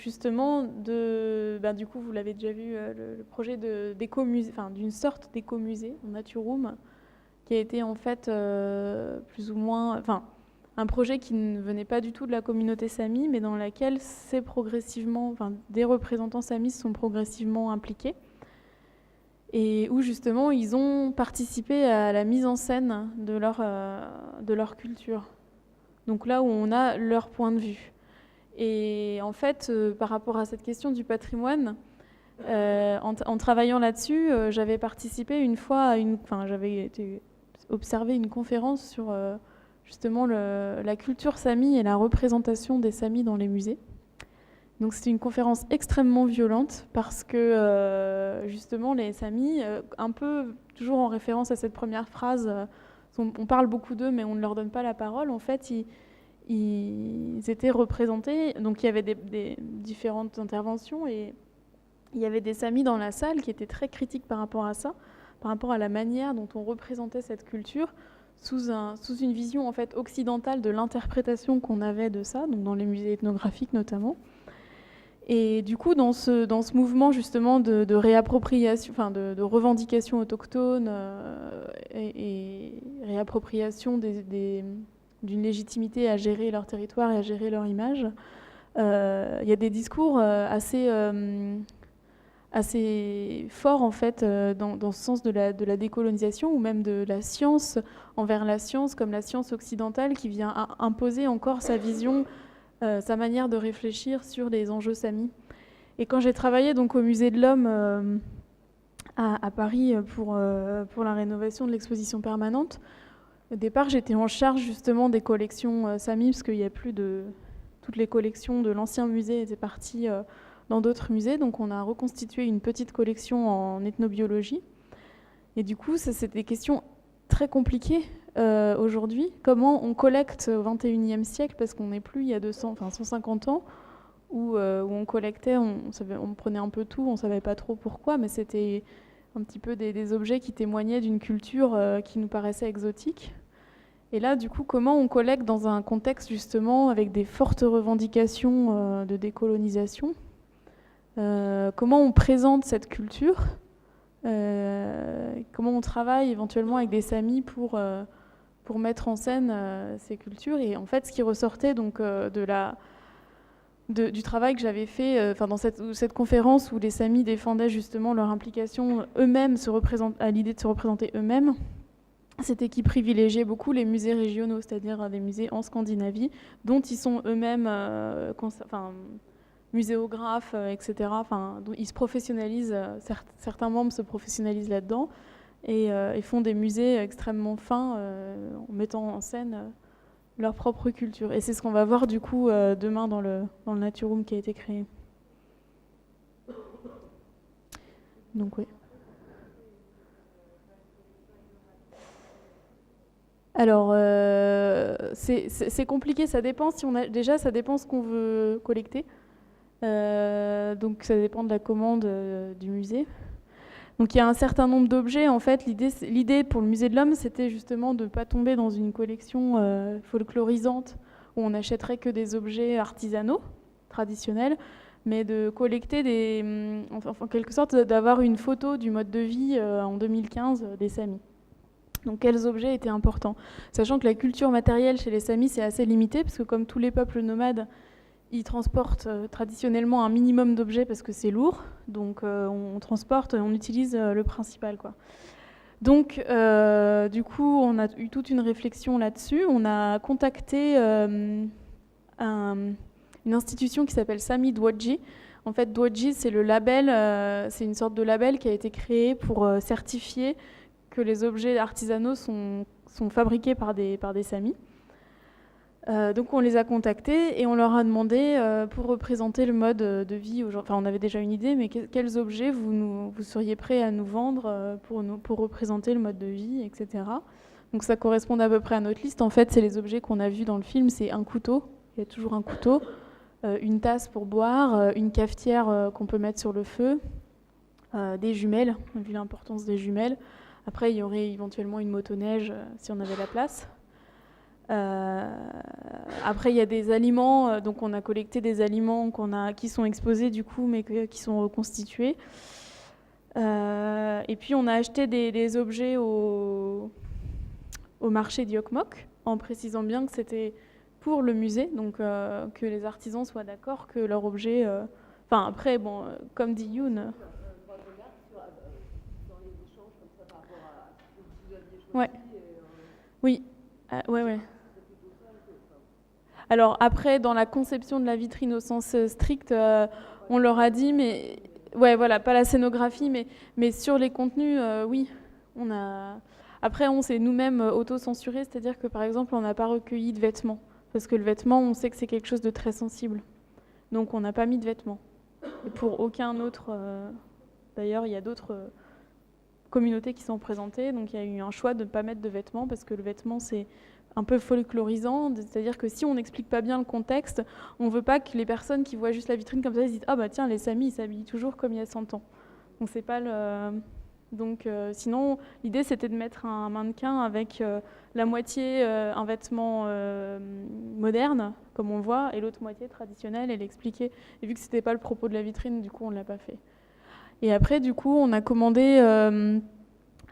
[SPEAKER 1] coup vous l'avez déjà vu, le projet d'une sorte d'écomusée en Naturoom, qui a été en fait plus ou moins, un projet qui ne venait pas du tout de la communauté Sami, mais dans laquelle des représentants Sami sont progressivement impliqués, et où justement ils ont participé à la mise en scène de leur culture. Donc là où on a leur point de vue. Et en fait, par rapport à cette question du patrimoine, en travaillant là-dessus, j'avais participé une fois j'avais été observer une conférence sur justement la culture Sami et la représentation des Samis dans les musées. Donc c'était une conférence extrêmement violente parce que justement les Samis, un peu toujours en référence à cette première phrase, on parle beaucoup d'eux mais on ne leur donne pas la parole. En fait, ils étaient représentés, donc il y avait des différentes interventions et il y avait des Samis dans la salle qui étaient très critiques par rapport à ça, par rapport à la manière dont on représentait cette culture sous une vision en fait occidentale de l'interprétation qu'on avait de ça, donc dans les musées ethnographiques notamment. Et du coup, dans ce mouvement justement de réappropriation, de revendication autochtone et réappropriation d'une légitimité à gérer leur territoire et à gérer leur image, il y a des discours assez forts en fait dans ce sens de la décolonisation ou même de la science envers la science comme la science occidentale qui vient imposer encore sa vision, sa manière de réfléchir sur les enjeux Sami. Et quand j'ai travaillé donc au Musée de l'Homme à Paris pour la rénovation de l'exposition permanente, au départ j'étais en charge justement des collections Sami parce qu'il n'y a plus toutes les collections de l'ancien musée étaient parties dans d'autres musées, donc on a reconstitué une petite collection en ethnobiologie. Et du coup, ça c'est des questions très compliquées aujourd'hui. Comment on collecte au XXIe siècle, parce qu'on n'est plus il y a 150 ans, où on collectait, on prenait un peu tout, on ne savait pas trop pourquoi, mais c'était un petit peu des objets qui témoignaient d'une culture qui nous paraissait exotique. Et là, du coup, comment on collecte dans un contexte justement avec des fortes revendications de décolonisation, comment on présente cette culture, comment on travaille éventuellement avec des Samis pour mettre en scène ces cultures. Et en fait, ce qui ressortait donc du travail que j'avais fait dans cette conférence où les Samis défendaient justement leur implication eux-mêmes à l'idée de se représenter eux-mêmes, c'était qu'ils privilégiaient beaucoup les musées régionaux, c'est-à-dire des musées en Scandinavie, dont ils sont eux-mêmes muséographes, etc. Ils se professionnalisent, certains membres se professionnalisent là-dedans et font des musées extrêmement fins en mettant en scène leur propre culture. Et c'est ce qu'on va voir du coup demain dans le Naturoom qui a été créé. Donc oui. Alors, c'est compliqué, ça dépend ça dépend ce qu'on veut collecter. Donc ça dépend de la commande du musée. Donc il y a un certain nombre d'objets. En fait, l'idée pour le Musée de l'Homme, c'était justement de ne pas tomber dans une collection folklorisante où on n'achèterait que des objets artisanaux, traditionnels, mais de collecter en quelque sorte, d'avoir une photo du mode de vie en 2015 des Samis. Donc quels objets étaient importants ? Sachant que la culture matérielle chez les Samis, c'est assez limité, parce que comme tous les peuples nomades, ils transportent traditionnellement un minimum d'objets parce que c'est lourd, donc on transporte, on utilise le principal, quoi. Donc du coup, on a eu toute une réflexion là-dessus. On a contacté une institution qui s'appelle Sami Dwadji. En fait, Dwadji, c'est le label, c'est une sorte de label qui a été créé pour certifier que les objets artisanaux sont fabriqués par des Samis. Donc on les a contactés et on leur a demandé pour représenter le mode de vie aujourd'hui. Enfin, on avait déjà une idée, mais quels objets vous seriez prêts à nous vendre pour représenter le mode de vie, etc. Donc ça correspond à peu près à notre liste. En fait, c'est les objets qu'on a vus dans le film. C'est un couteau, il y a toujours un couteau, une tasse pour boire, une cafetière qu'on peut mettre sur le feu, des jumelles, on a vu l'importance des jumelles. Après, il y aurait éventuellement une motoneige si on avait la place. Après, il y a des aliments, donc on a collecté des aliments qui sont exposés du coup, mais qui sont reconstitués. Et puis on a acheté des objets au marché d'Yokmok, en précisant bien que c'était pour le musée, donc que les artisans soient d'accord que leur objet... Enfin, après, bon, comme dit Youn... Ouais. Oui. Ouais. Alors après, dans la conception de la vitrine au sens strict, on leur a dit, mais ouais, voilà, pas la scénographie, mais sur les contenus, oui, on a. Après, on s'est nous-mêmes auto-censurés, c'est-à-dire que par exemple, on n'a pas recueilli de vêtements, parce que le vêtement, on sait que c'est quelque chose de très sensible, donc on n'a pas mis de vêtements. Et pour aucun autre, d'ailleurs, il y a d'autres communautés qui sont présentées, donc il y a eu un choix de ne pas mettre de vêtements, parce que le vêtement, c'est un peu folklorisant, c'est-à-dire que si on n'explique pas bien le contexte, on ne veut pas que les personnes qui voient juste la vitrine comme ça, ils se disent « Ah bah tiens, les Samis, ils s'habillent toujours comme il y a 100 ans ». Donc c'est pas le... Donc sinon, l'idée c'était de mettre un mannequin avec la moitié un vêtement moderne, comme on le voit, et l'autre moitié traditionnelle, et l'expliquer. Et vu que c'était pas le propos de la vitrine, du coup on ne l'a pas fait. Et après, du coup, on a commandé...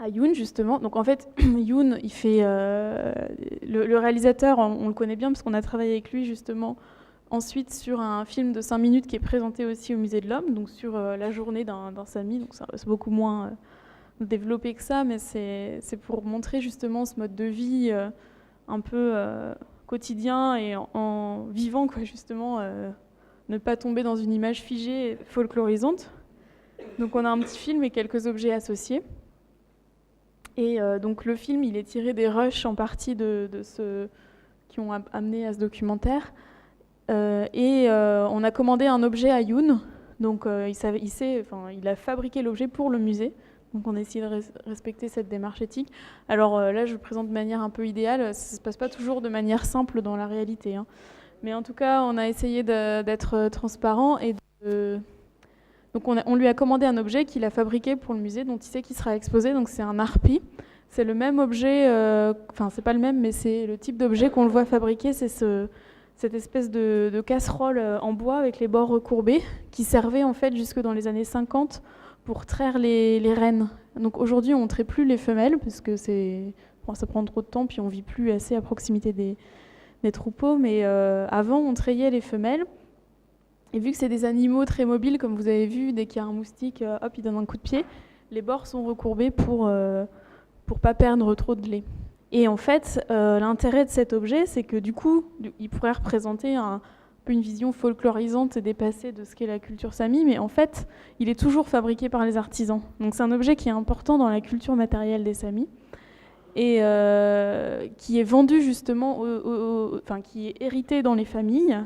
[SPEAKER 1] à Youn justement, donc en fait Youn il fait le réalisateur, on le connaît bien parce qu'on a travaillé avec lui justement ensuite sur un film de 5 minutes qui est présenté aussi au Musée de l'Homme, donc sur la journée d'un Sami, donc c'est beaucoup moins développé que ça, mais c'est pour montrer justement ce mode de vie un peu quotidien et en vivant quoi, justement ne pas tomber dans une image figée folklorisante. Donc on a un petit film et quelques objets associés. Et donc le film, il est tiré des rushs en partie de ceux qui ont amené à ce documentaire. On a commandé un objet à Youn. Donc il a fabriqué l'objet pour le musée. Donc on a essayé de respecter cette démarche éthique. Alors là, je le présente de manière un peu idéale. Ça ne se passe pas toujours de manière simple dans la réalité, hein. Mais en tout cas, on a essayé d'être transparent et donc on lui a commandé un objet qu'il a fabriqué pour le musée, dont il sait qu'il sera exposé. Donc c'est un harpie. C'est le même objet, enfin c'est pas le même, mais c'est le type d'objet qu'on le voit fabriquer. C'est cette espèce de casserole en bois avec les bords recourbés qui servait en fait jusque dans les années 50 pour traire les rennes. Donc aujourd'hui on ne traite plus les femelles parce que ça prend trop de temps puis on vit plus assez à proximité des troupeaux. Mais avant on trayait les femelles. Et vu que c'est des animaux très mobiles, comme vous avez vu, dès qu'il y a un moustique, hop, il donne un coup de pied. Les bords sont recourbés pour pas perdre trop de lait. Et en fait, l'intérêt de cet objet, c'est que du coup, il pourrait représenter un peu une vision folklorisante et dépassée de ce qu'est la culture Sami, mais en fait, il est toujours fabriqué par les artisans. Donc c'est un objet qui est important dans la culture matérielle des Samis et qui est vendu justement, enfin qui est hérité dans les familles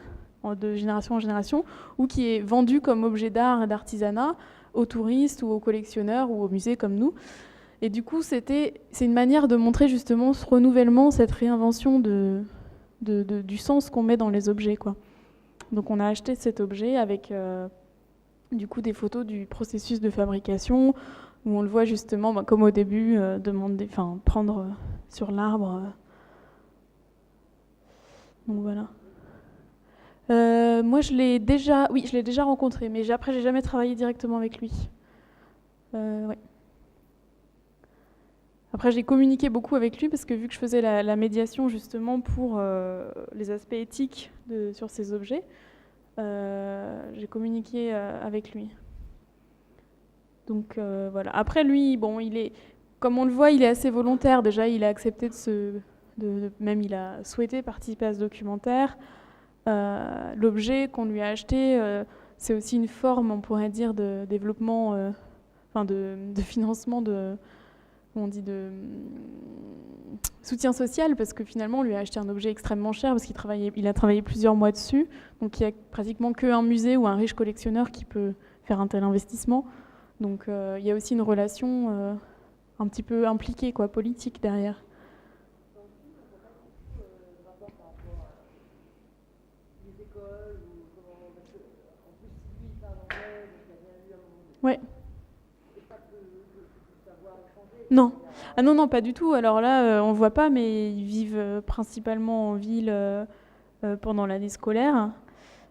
[SPEAKER 1] de génération en génération, ou qui est vendu comme objet d'art et d'artisanat aux touristes ou aux collectionneurs ou aux musées comme nous. Et du coup, c'est une manière de montrer justement ce renouvellement, cette réinvention du sens qu'on met dans les objets, quoi. Donc on a acheté cet objet avec du coup des photos du processus de fabrication, où on le voit justement, comme au début, prendre sur l'arbre. Donc voilà. Moi, je l'ai déjà rencontré, mais après, j'ai jamais travaillé directement avec lui. Ouais. Après, j'ai communiqué beaucoup avec lui parce que vu que je faisais la médiation justement pour les aspects éthiques sur ces objets, j'ai communiqué avec lui. Donc voilà. Après, lui, bon, comme on le voit, il est assez volontaire. Déjà, il a accepté même il a souhaité participer à ce documentaire. L'objet qu'on lui a acheté, c'est aussi une forme, on pourrait dire, de développement, de financement comment on dit, de soutien social, parce que finalement on lui a acheté un objet extrêmement cher parce il a travaillé plusieurs mois dessus, donc il n'y a pratiquement qu'un musée ou un riche collectionneur qui peut faire un tel investissement. Donc il y a aussi une relation un petit peu impliquée, quoi, politique derrière. Ouais. Non. Ah non, non, pas du tout. Alors là, on ne voit pas, mais ils vivent principalement en ville pendant l'année scolaire.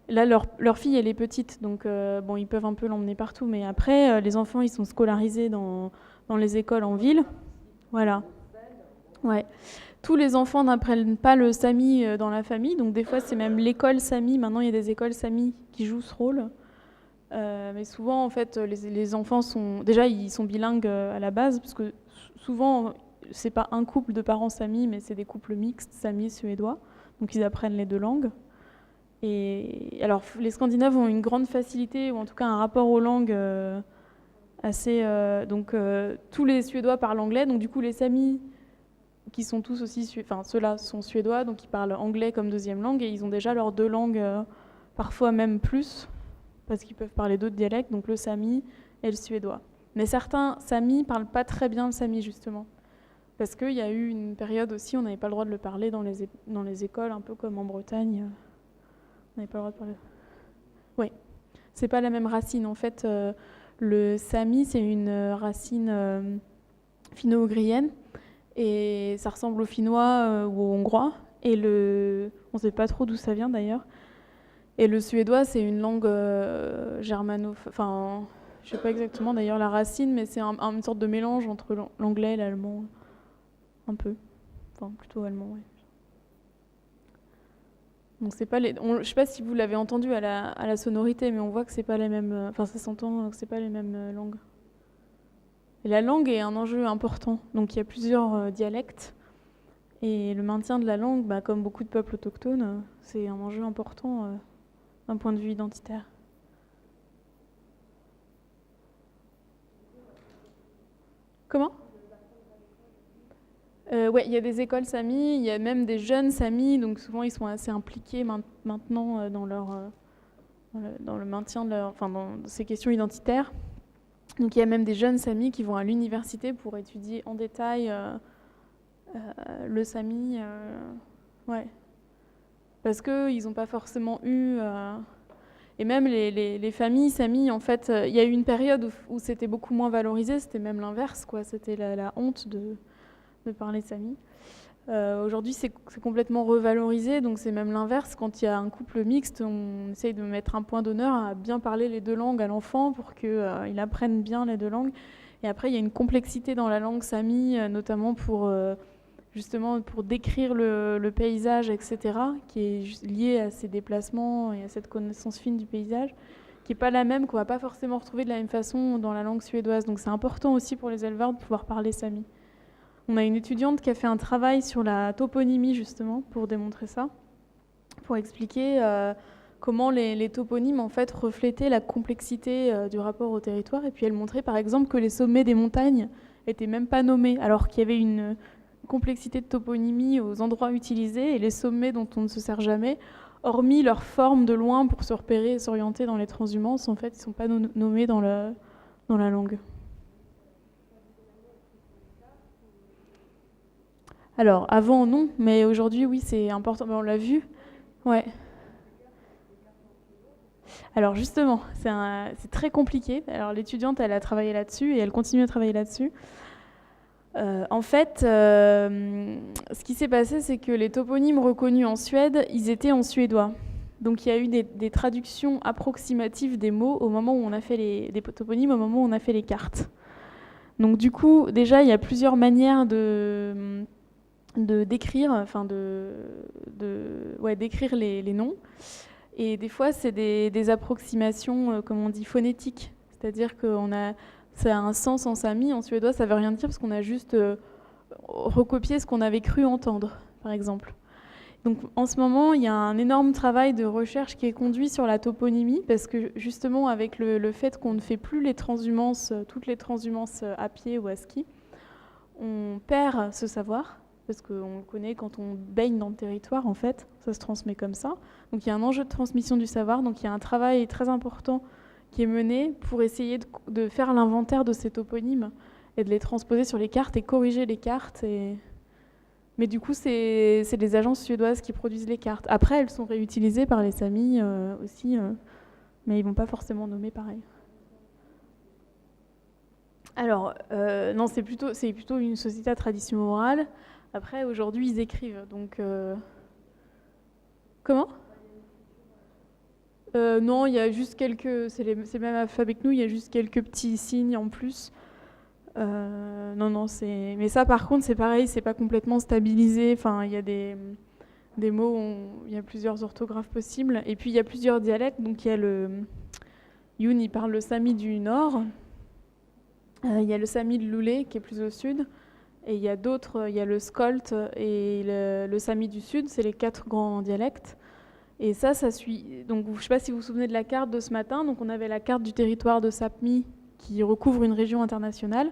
[SPEAKER 1] Là, leur fille, elle est petite, donc bon, ils peuvent un peu l'emmener partout. Mais après, les enfants, ils sont scolarisés dans les écoles en ville. Voilà. Ouais. Tous les enfants n'apprennent pas le sami dans la famille, donc des fois, c'est même l'école sami. Maintenant, il y a des écoles sami qui jouent ce rôle. Mais souvent, en fait, les enfants sont... Déjà, ils sont bilingues à la base, parce que souvent, c'est pas un couple de parents samis, mais c'est des couples mixtes, samis et suédois. Donc, ils apprennent les deux langues. Et alors, les Scandinaves ont une grande facilité, ou en tout cas un rapport aux langues assez... donc, tous les Suédois parlent anglais. Donc, du coup, les samis, qui sont tous aussi... Enfin, ceux-là sont suédois, donc ils parlent anglais comme deuxième langue, et ils ont déjà leurs deux langues, parfois même plus, parce qu'ils peuvent parler d'autres dialectes, donc le sami et le suédois. Mais certains samis ne parlent pas très bien le sami, justement. Parce qu'il y a eu une période aussi, on n'avait pas le droit de le parler dans les écoles, un peu comme en Bretagne. On n'avait pas le droit de parler. Oui, c'est pas la même racine. En fait, le sami, c'est une racine finno-ougrienne, et ça ressemble au finnois ou au hongrois. Et on ne sait pas trop d'où ça vient, d'ailleurs. Et le suédois, c'est une langue enfin, je sais pas exactement d'ailleurs la racine, mais c'est une sorte de mélange entre l'anglais et l'allemand, un peu. Enfin, plutôt allemand, oui. Donc c'est pas je sais pas si vous l'avez entendu à la sonorité, mais on voit que c'est pas les mêmes. Enfin, ça s'entend que c'est pas les mêmes langues. Et la langue est un enjeu important. Donc il y a plusieurs dialectes. Et le maintien de la langue, comme beaucoup de peuples autochtones, c'est un enjeu important d'un point de vue identitaire. Comment ? Ouais, il y a des écoles samis, il y a même des jeunes samis, donc souvent ils sont assez impliqués maintenant dans le maintien dans ces questions identitaires. Donc il y a même des jeunes samis qui vont à l'université pour étudier en détail le sami. Ouais. Parce qu'ils n'ont pas forcément eu... et même les familles samis, en fait, il y a eu une période où c'était beaucoup moins valorisé, c'était même l'inverse, quoi. C'était la honte de parler sami. Aujourd'hui, c'est complètement revalorisé, donc c'est même l'inverse. Quand il y a un couple mixte, on essaye de mettre un point d'honneur à bien parler les deux langues à l'enfant pour qu'il apprenne bien les deux langues. Et après, il y a une complexité dans la langue sami, notamment justement pour décrire le paysage, etc., qui est lié à ces déplacements et à cette connaissance fine du paysage, qui n'est pas la même, qu'on ne va pas forcément retrouver de la même façon dans la langue suédoise. Donc c'est important aussi pour les éleveurs de pouvoir parler sami. On a une étudiante qui a fait un travail sur la toponymie, justement, pour démontrer ça, pour expliquer comment les toponymes, en fait, reflétaient la complexité du rapport au territoire. Et puis elle montrait, par exemple, que les sommets des montagnes n'étaient même pas nommés, alors qu'il y avait une complexité de toponymie aux endroits utilisés, et les sommets dont on ne se sert jamais, hormis leur forme de loin pour se repérer et s'orienter dans les transhumances, en fait, ils ne sont pas nommés dans la langue. Alors, avant, non, mais aujourd'hui, oui, c'est important. On l'a vu. Ouais. Alors, justement, c'est très compliqué. Alors, l'étudiante, elle a travaillé là-dessus et elle continue à travailler là-dessus. En fait, ce qui s'est passé, c'est que les toponymes reconnus en Suède, ils étaient en suédois. Donc, il y a eu des traductions approximatives des mots au moment où on a fait des toponymes, au moment où on a fait les cartes. Donc, du coup, déjà, il y a plusieurs manières de décrire, d'écrire les noms. Et des fois, c'est des approximations, comme on dit, phonétiques. C'est-à-dire que ça a un sens en sami, en suédois, ça ne veut rien dire parce qu'on a juste recopié ce qu'on avait cru entendre, par exemple. Donc, en ce moment, il y a un énorme travail de recherche qui est conduit sur la toponymie, parce que justement, avec le fait qu'on ne fait plus toutes les transhumances à pied ou à ski, on perd ce savoir, parce qu'on le connaît quand on baigne dans le territoire, en fait, ça se transmet comme ça. Donc il y a un enjeu de transmission du savoir, donc il y a un travail très important qui est mené pour essayer de faire l'inventaire de ces toponymes et de les transposer sur les cartes et corriger les cartes. Mais du coup, c'est les agences suédoises qui produisent les cartes. Après, elles sont réutilisées par les Samis aussi, mais ils ne vont pas forcément nommer pareil. Alors, non, c'est plutôt une société à tradition orale. Après, aujourd'hui, ils écrivent. Donc, comment ? Non, il y a juste quelques... C'est le même alphabet que nous, il y a juste quelques petits signes en plus. Non, c'est... Mais ça, par contre, c'est pareil, c'est pas complètement stabilisé. Enfin, il y a des mots où il y a plusieurs orthographes possibles. Et puis, il y a plusieurs dialectes. Donc, il y a le... Youn, il parle le Sami du Nord. Il y a le Sami de Loulé, qui est plus au sud. Et il y a d'autres, il y a le Skolt et le Sami du Sud, c'est les 4 grands dialectes. Et ça suit. Donc, je ne sais pas si vous vous souvenez de la carte de ce matin. Donc, on avait la carte du territoire de Sapmi qui recouvre une région internationale,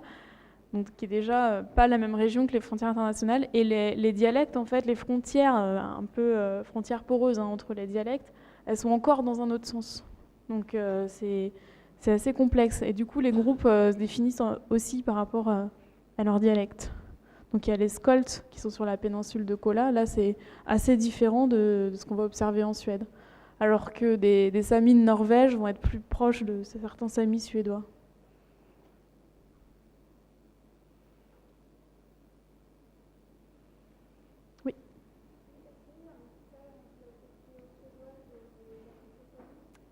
[SPEAKER 1] donc qui est déjà pas la même région que les frontières internationales. Et les dialectes, en fait, les frontières, un peu frontières poreuses entre les dialectes, elles sont encore dans un autre sens. Donc, c'est assez complexe. Et du coup, les groupes se définissent aussi par rapport à leur dialecte. Donc il y a les Skolt qui sont sur la péninsule de Kola. Là, c'est assez différent de ce qu'on va observer en Suède. Alors que des Samis de Norvège vont être plus proches de certains Samis suédois. Oui.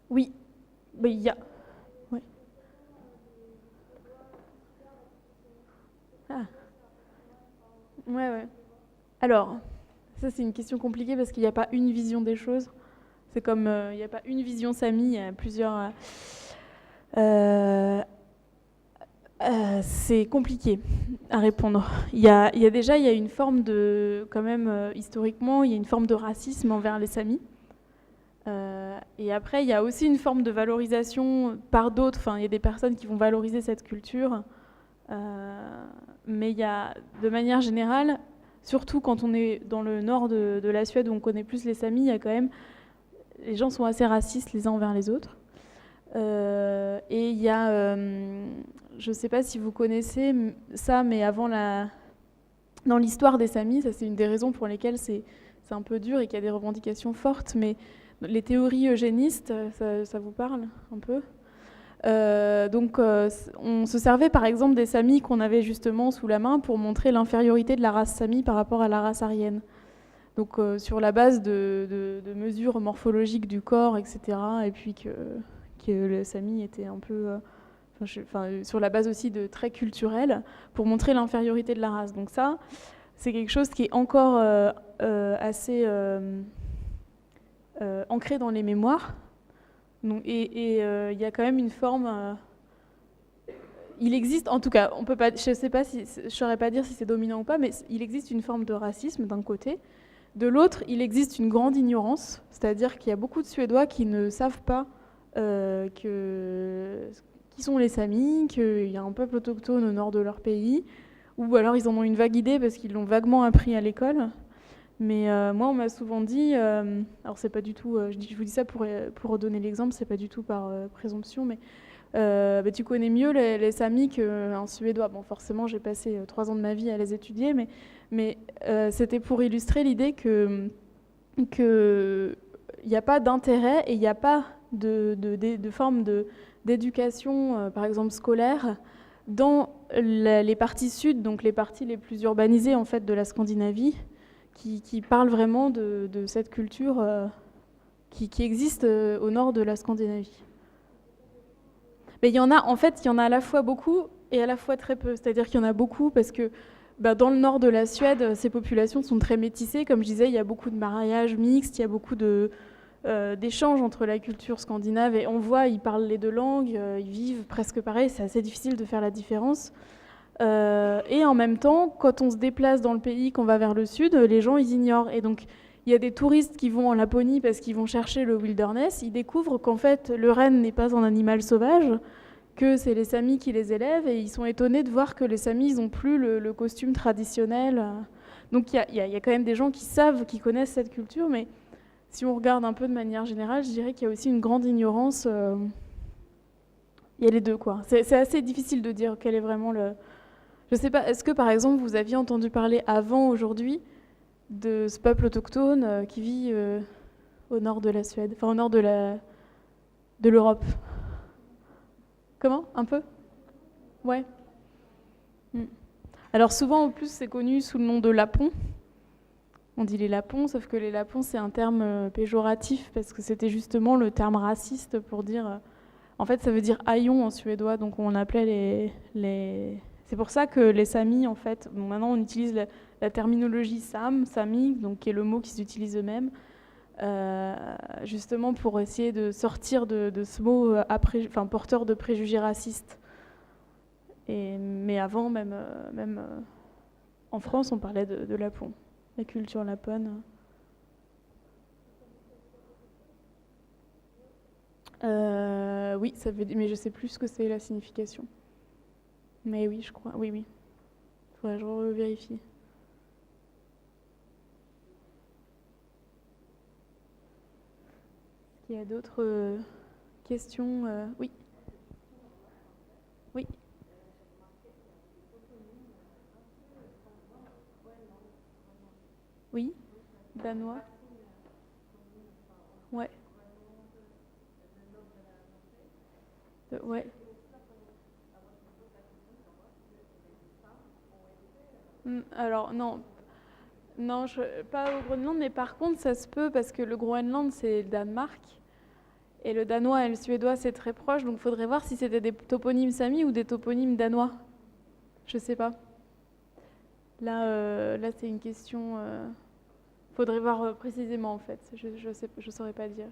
[SPEAKER 1] Oui. Mais il y a... Ouais. Ah. Ouais. Alors, ça c'est une question compliquée parce qu'il n'y a pas une vision des choses. C'est comme il n'y a pas une vision Sami, il y a plusieurs. C'est compliqué à répondre. Il y a une forme de, quand même historiquement, il y a une forme de racisme envers les Samis. Et après, il y a aussi une forme de valorisation par d'autres. Enfin, il y a des personnes qui vont valoriser cette culture. Mais il y a, de manière générale, surtout quand on est dans le nord de la Suède où on connaît plus les Samis, il y a quand même, les gens sont assez racistes les uns envers les autres. Et il y a, je ne sais pas si vous connaissez ça, mais dans l'histoire des Samis, ça c'est une des raisons pour lesquelles c'est un peu dur et qu'il y a des revendications fortes, mais les théories eugénistes, ça vous parle un peu ? Donc on se servait par exemple des Samis qu'on avait justement sous la main pour montrer l'infériorité de la race Sami par rapport à la race aryenne. Donc sur la base de mesures morphologiques du corps, etc. Et puis que le Sami était un peu... sur la base aussi de traits culturels pour montrer l'infériorité de la race. Donc ça, c'est quelque chose qui est encore assez ancré dans les mémoires. Donc, et il y a quand même une forme... il existe, en tout cas, on peut pas, je ne saurais pas dire si c'est dominant ou pas, mais il existe une forme de racisme d'un côté. De l'autre, il existe une grande ignorance, c'est-à-dire qu'il y a beaucoup de Suédois qui ne savent pas qui sont les Samis, qu'il y a un peuple autochtone au nord de leur pays, ou alors ils en ont une vague idée parce qu'ils l'ont vaguement appris à l'école. Mais moi, on m'a souvent dit, alors c'est pas du tout, je vous dis ça pour redonner l'exemple, c'est pas du tout par présomption, mais tu connais mieux les Samis qu'un Suédois. Bon, forcément, j'ai passé 3 ans de ma vie à les étudier, mais c'était pour illustrer l'idée que il n'y a pas d'intérêt et il n'y a pas de forme d'éducation, par exemple scolaire, dans les parties sud, donc les parties les plus urbanisées en fait de la Scandinavie, qui parlent vraiment de cette culture qui existe au nord de la Scandinavie. Mais il y en a à la fois beaucoup et à la fois très peu. C'est-à-dire qu'il y en a beaucoup parce que dans le nord de la Suède, ces populations sont très métissées. Comme je disais, il y a beaucoup de mariages mixtes, il y a beaucoup d'échanges entre la culture scandinave. Et on voit, ils parlent les 2 langues, ils vivent presque pareil. C'est assez difficile de faire la différence. Et en même temps, quand on se déplace dans le pays, qu'on va vers le sud, les gens, ils ignorent. Et donc, il y a des touristes qui vont en Laponie parce qu'ils vont chercher le wilderness. Ils découvrent qu'en fait, le renne n'est pas un animal sauvage, que c'est les Samis qui les élèvent, et ils sont étonnés de voir que les Samis, ils n'ont plus le costume traditionnel. Donc il y a quand même des gens qui savent, qui connaissent cette culture, mais si on regarde un peu de manière générale, je dirais qu'il y a aussi une grande ignorance. Il y a les deux, quoi. C'est assez difficile de dire quel est vraiment le... Je sais pas, est-ce que par exemple vous aviez entendu parler avant aujourd'hui de ce peuple autochtone qui vit au nord de la Suède, enfin au nord de l'Europe? Comment? Un peu? Ouais. Mm. Alors souvent, en plus, c'est connu sous le nom de Lapons. On dit les Lapons, sauf que les Lapons, c'est un terme péjoratif, parce que c'était justement le terme raciste pour dire... en fait, ça veut dire haillon en suédois, donc on appelait les... C'est pour ça que les Samis, en fait... Bon, maintenant, on utilise la terminologie Sam, Sami, donc, qui est le mot qu'ils utilisent eux-mêmes, justement pour essayer de sortir de ce mot porteur de préjugés racistes. Mais avant, même en France, on parlait de Lapons, la culture laponne. Oui, ça veut dire, mais je sais plus ce que c'est la signification. Mais oui, je crois. Oui, oui. Faudrait que je revérifie. Est-ce qu'il y a d'autres questions? Oui. Oui. Oui. Danois. Ouais. Ouais. Alors non, non, pas au Groenland, mais par contre ça se peut parce que le Groenland c'est le Danemark et le danois et le suédois c'est très proche, donc il faudrait voir si c'était des toponymes samis ou des toponymes danois. Je sais pas. Là c'est une question. Faudrait voir précisément en fait. Je saurais pas dire.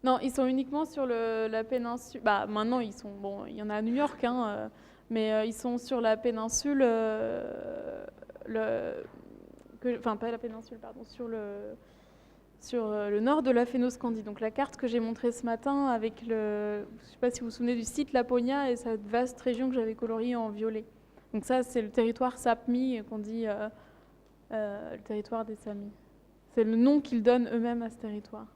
[SPEAKER 1] Non, ils sont uniquement sur la péninsule. Bah, maintenant, ils sont. Bon, il y en a à New York, hein, mais ils sont sur la péninsule. Enfin, pas la péninsule, pardon, sur le nord de la Fénoscandie. Donc, la carte que j'ai montrée ce matin avec le. Je ne sais pas si vous vous souvenez du site Laponia et cette vaste région que j'avais coloriée en violet. Donc, ça, c'est le territoire Sapmi qu'on dit le territoire des Samis. C'est le nom qu'ils donnent eux-mêmes à ce territoire.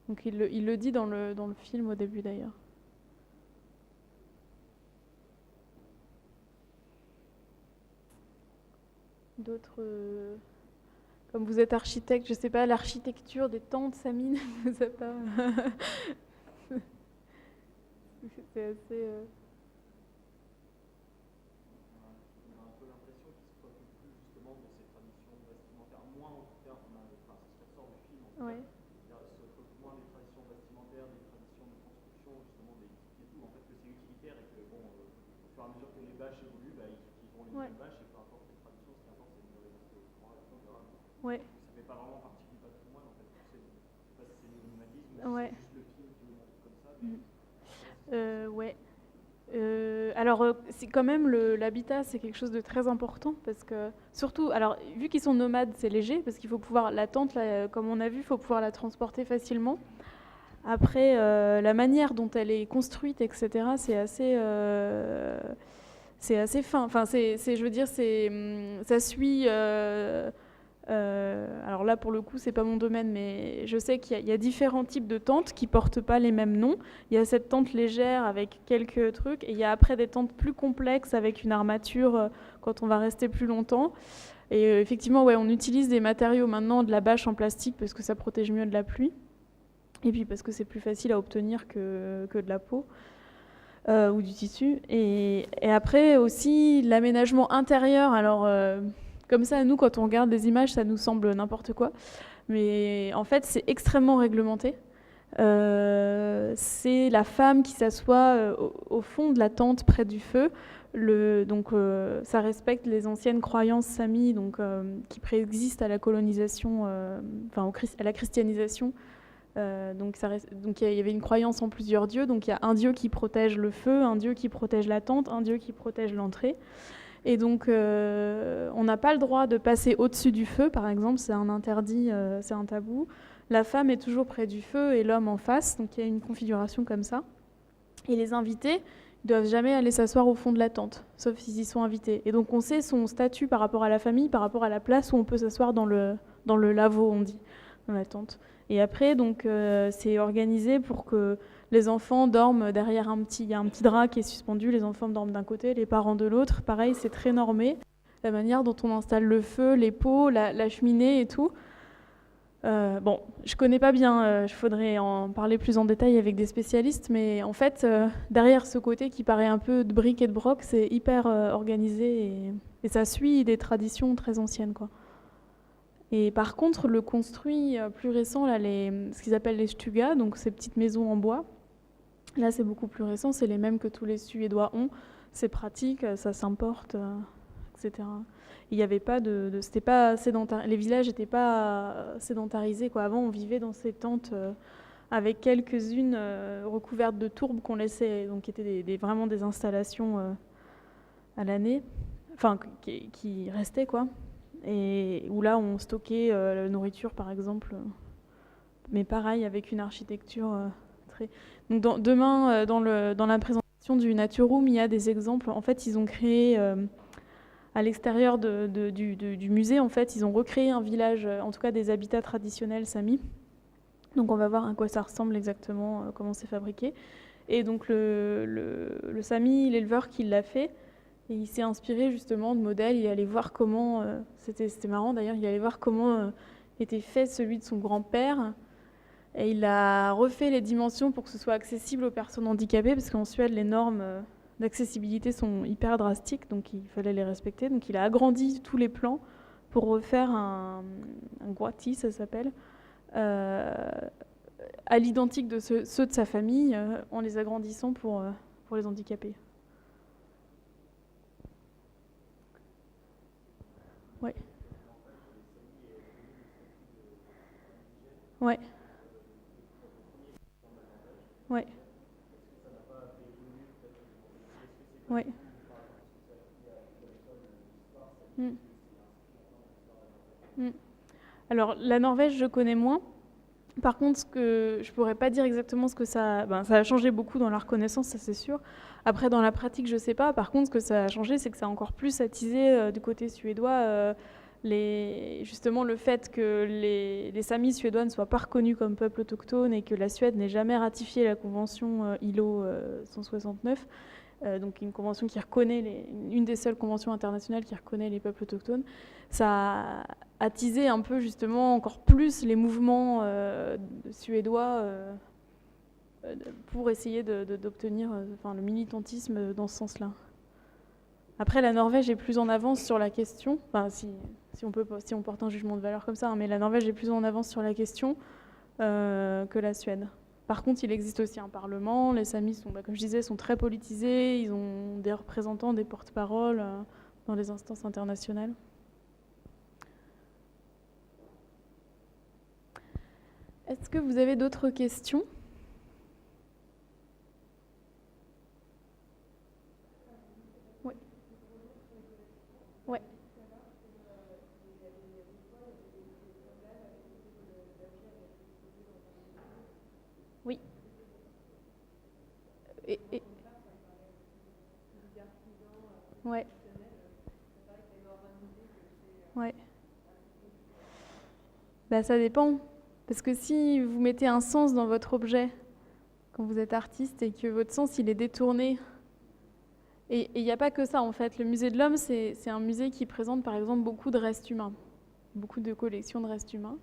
[SPEAKER 1] Donc il le dit dans le film au début d'ailleurs. D'autres... comme vous êtes architecte, je ne sais pas, l'architecture des tentes Samines, vous a pas... C'est assez...
[SPEAKER 2] On a un peu l'impression qu'il se préoccupe plus justement de ces traditions vestimentaires, moins en tout cas, c'est ce qui ressort du film en tout cas.
[SPEAKER 1] Ouais.
[SPEAKER 2] Moins des traditions vestimentaires, des traditions de construction, justement des et tout, en fait que c'est utilitaire et que bon, au fur et à mesure que les bâches évoluent, ils utiliseront les mêmes bâches et peu importe les traditions, ce qui importe c'est de les rester au courant, etc.
[SPEAKER 1] Ouais.
[SPEAKER 2] Ça fait pas vraiment partie du patrimoine en fait, je sais pas si c'est le nomadisme ou
[SPEAKER 1] ouais.
[SPEAKER 2] si c'est juste le film qui le montre comme ça.
[SPEAKER 1] Ouais. Alors, c'est quand même l'habitat, c'est quelque chose de très important parce que, surtout, alors, vu qu'ils sont nomades, c'est léger parce qu'il faut pouvoir, la tente, là, comme on a vu, il faut pouvoir la transporter facilement. Après, la manière dont elle est construite, etc., c'est assez fin. Enfin, je veux dire, ça suit. Alors là, pour le coup, c'est pas mon domaine, mais je sais qu'il y a différents types de tentes qui portent pas les mêmes noms. Il y a cette tente légère avec quelques trucs, et il y a après des tentes plus complexes avec une armature quand on va rester plus longtemps. Et effectivement, ouais, on utilise des matériaux maintenant, de la bâche en plastique parce que ça protège mieux de la pluie, et puis parce que c'est plus facile à obtenir que de la peau. Ou du tissu. Et après aussi l'aménagement intérieur. Alors comme ça, nous, quand on regarde des images, ça nous semble n'importe quoi. Mais en fait, c'est extrêmement réglementé. C'est la femme qui s'assoit au fond de la tente près du feu. Donc, ça respecte les anciennes croyances samis, donc, qui préexistent à la colonisation, à la christianisation. Donc il y avait une croyance en plusieurs dieux. Donc il y a un dieu qui protège le feu, un dieu qui protège la tente, un dieu qui protège l'entrée. Et donc on n'a pas le droit de passer au-dessus du feu, par exemple, c'est un interdit, c'est un tabou. La femme est toujours près du feu et l'homme en face, donc il y a une configuration comme ça. Et les invités ne doivent jamais aller s'asseoir au fond de la tente, sauf s'ils y sont invités. Et donc on sait son statut par rapport à la famille, par rapport à la place où on peut s'asseoir dans le laveau, on dit, dans la tente. Et après, donc, c'est organisé pour que les enfants dorment derrière il y a un petit drap qui est suspendu, les enfants dorment d'un côté, les parents de l'autre. Pareil, c'est très normé. La manière dont on installe le feu, les pots, la cheminée et tout. Bon, je connais pas bien, il faudrait en parler plus en détail avec des spécialistes, mais en fait, derrière ce côté qui paraît un peu de bric et de broc, c'est hyper organisé et ça suit des traditions très anciennes, quoi. Et par contre, le construit plus récent, là, ce qu'ils appellent les stugas, donc ces petites maisons en bois, là c'est beaucoup plus récent, c'est les mêmes que tous les Suédois ont, c'est pratique, ça s'importe, etc. Il n'y avait pas c'était pas sédentaire, les villages n'étaient pas sédentarisés, quoi. Avant, on vivait dans ces tentes avec quelques-unes recouvertes de tourbes qu'on laissait, donc qui étaient vraiment des installations à l'année, enfin qui restaient, quoi. Et où là, on stockait la nourriture, par exemple, mais pareil, avec une architecture très... Donc demain, dans la présentation du Nature Room, il y a des exemples. En fait, ils ont créé... à l'extérieur du musée, en fait, ils ont recréé un village, en tout cas des habitats traditionnels Sami. Donc on va voir à quoi ça ressemble exactement, comment c'est fabriqué. Et donc le Sami, l'éleveur qui l'a fait, et il s'est inspiré justement de modèles, il allait voir comment, c'était marrant d'ailleurs, il allait voir comment était fait celui de son grand-père, et il a refait les dimensions pour que ce soit accessible aux personnes handicapées, parce qu'en Suède, les normes d'accessibilité sont hyper drastiques, donc il fallait les respecter. Donc il a agrandi tous les plans pour refaire un guati, ça s'appelle, à l'identique de ceux de sa famille, en les agrandissant pour les handicapés. Ouais. Ouais. Ouais. Ouais. Mm. Mm. Alors, la Norvège, je connais moins. Par contre, je ne pourrais pas dire exactement ce que ça... ça a changé beaucoup dans la reconnaissance, ça c'est sûr. Après, dans la pratique, je ne sais pas. Par contre, ce que ça a changé, c'est que ça a encore plus attisé du côté suédois justement le fait que les Samis suédois ne soient pas reconnus comme peuple autochtone et que la Suède n'ait jamais ratifié la convention ILO 169. Donc une convention qui reconnaît, une des seules conventions internationales qui reconnaît les peuples autochtones, ça a attisé un peu justement encore plus les mouvements suédois pour essayer d'obtenir le militantisme dans ce sens-là. Après, la Norvège est plus en avance sur la question, si on porte un jugement de valeur comme ça, hein, mais la Norvège est plus en avance sur la question que la Suède. Par contre, il existe aussi un parlement. Les Samis sont, comme je disais, sont très politisés. Ils ont des représentants, des porte-paroles dans les instances internationales. Est-ce que vous avez d'autres questions ? Oui. Ouais. Oui. Et... Ouais. Ouais. Ça dépend. Parce que si vous mettez un sens dans votre objet, quand vous êtes artiste, et que votre sens il est détourné, et il n'y a pas que ça en fait. Le musée de l'homme, c'est un musée qui présente par exemple beaucoup de restes humains, beaucoup de collections de restes humains.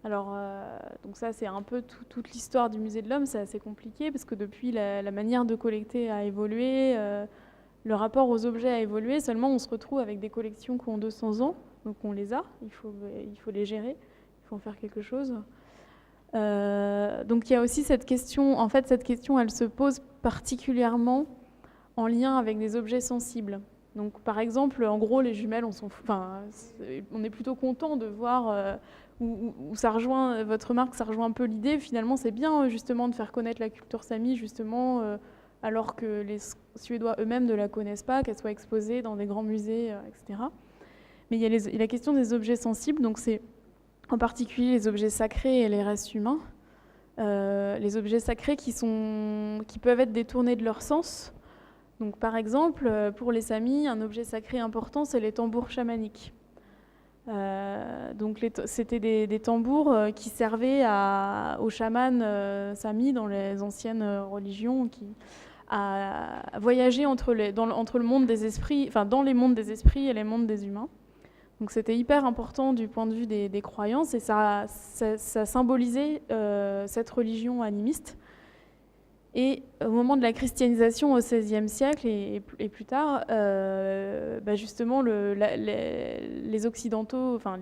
[SPEAKER 1] Alors, donc ça c'est un peu toute l'histoire du musée de l'homme, c'est assez compliqué parce que depuis la manière de collecter a évolué, le rapport aux objets a évolué, seulement on se retrouve avec des collections qui ont 200 ans, donc on les a, il faut les gérer, il faut en faire quelque chose. Donc il y a aussi cette question, en fait cette question elle se pose particulièrement en lien avec des objets sensibles. Donc par exemple, en gros les jumelles, on est plutôt content de voir où ça rejoint, votre remarque, ça rejoint un peu l'idée, finalement c'est bien justement de faire connaître la culture Sami justement alors que les Suédois eux-mêmes ne la connaissent pas, qu'elle soit exposée dans des grands musées, etc. Mais il y a la question des objets sensibles, donc c'est en particulier les objets sacrés et les restes humains. Les objets sacrés qui peuvent être détournés de leur sens. Donc, par exemple, pour les Samis, un objet sacré important, c'est les tambours chamaniques. Donc, c'était des tambours qui servaient aux chamans samis dans les anciennes religions, à voyager entre le monde des esprits, enfin dans les mondes des esprits et les mondes des humains. Donc c'était hyper important du point de vue des croyances et ça symbolisait cette religion animiste. Et au moment de la christianisation au XVIe siècle et plus tard, justement les Occidentaux, enfin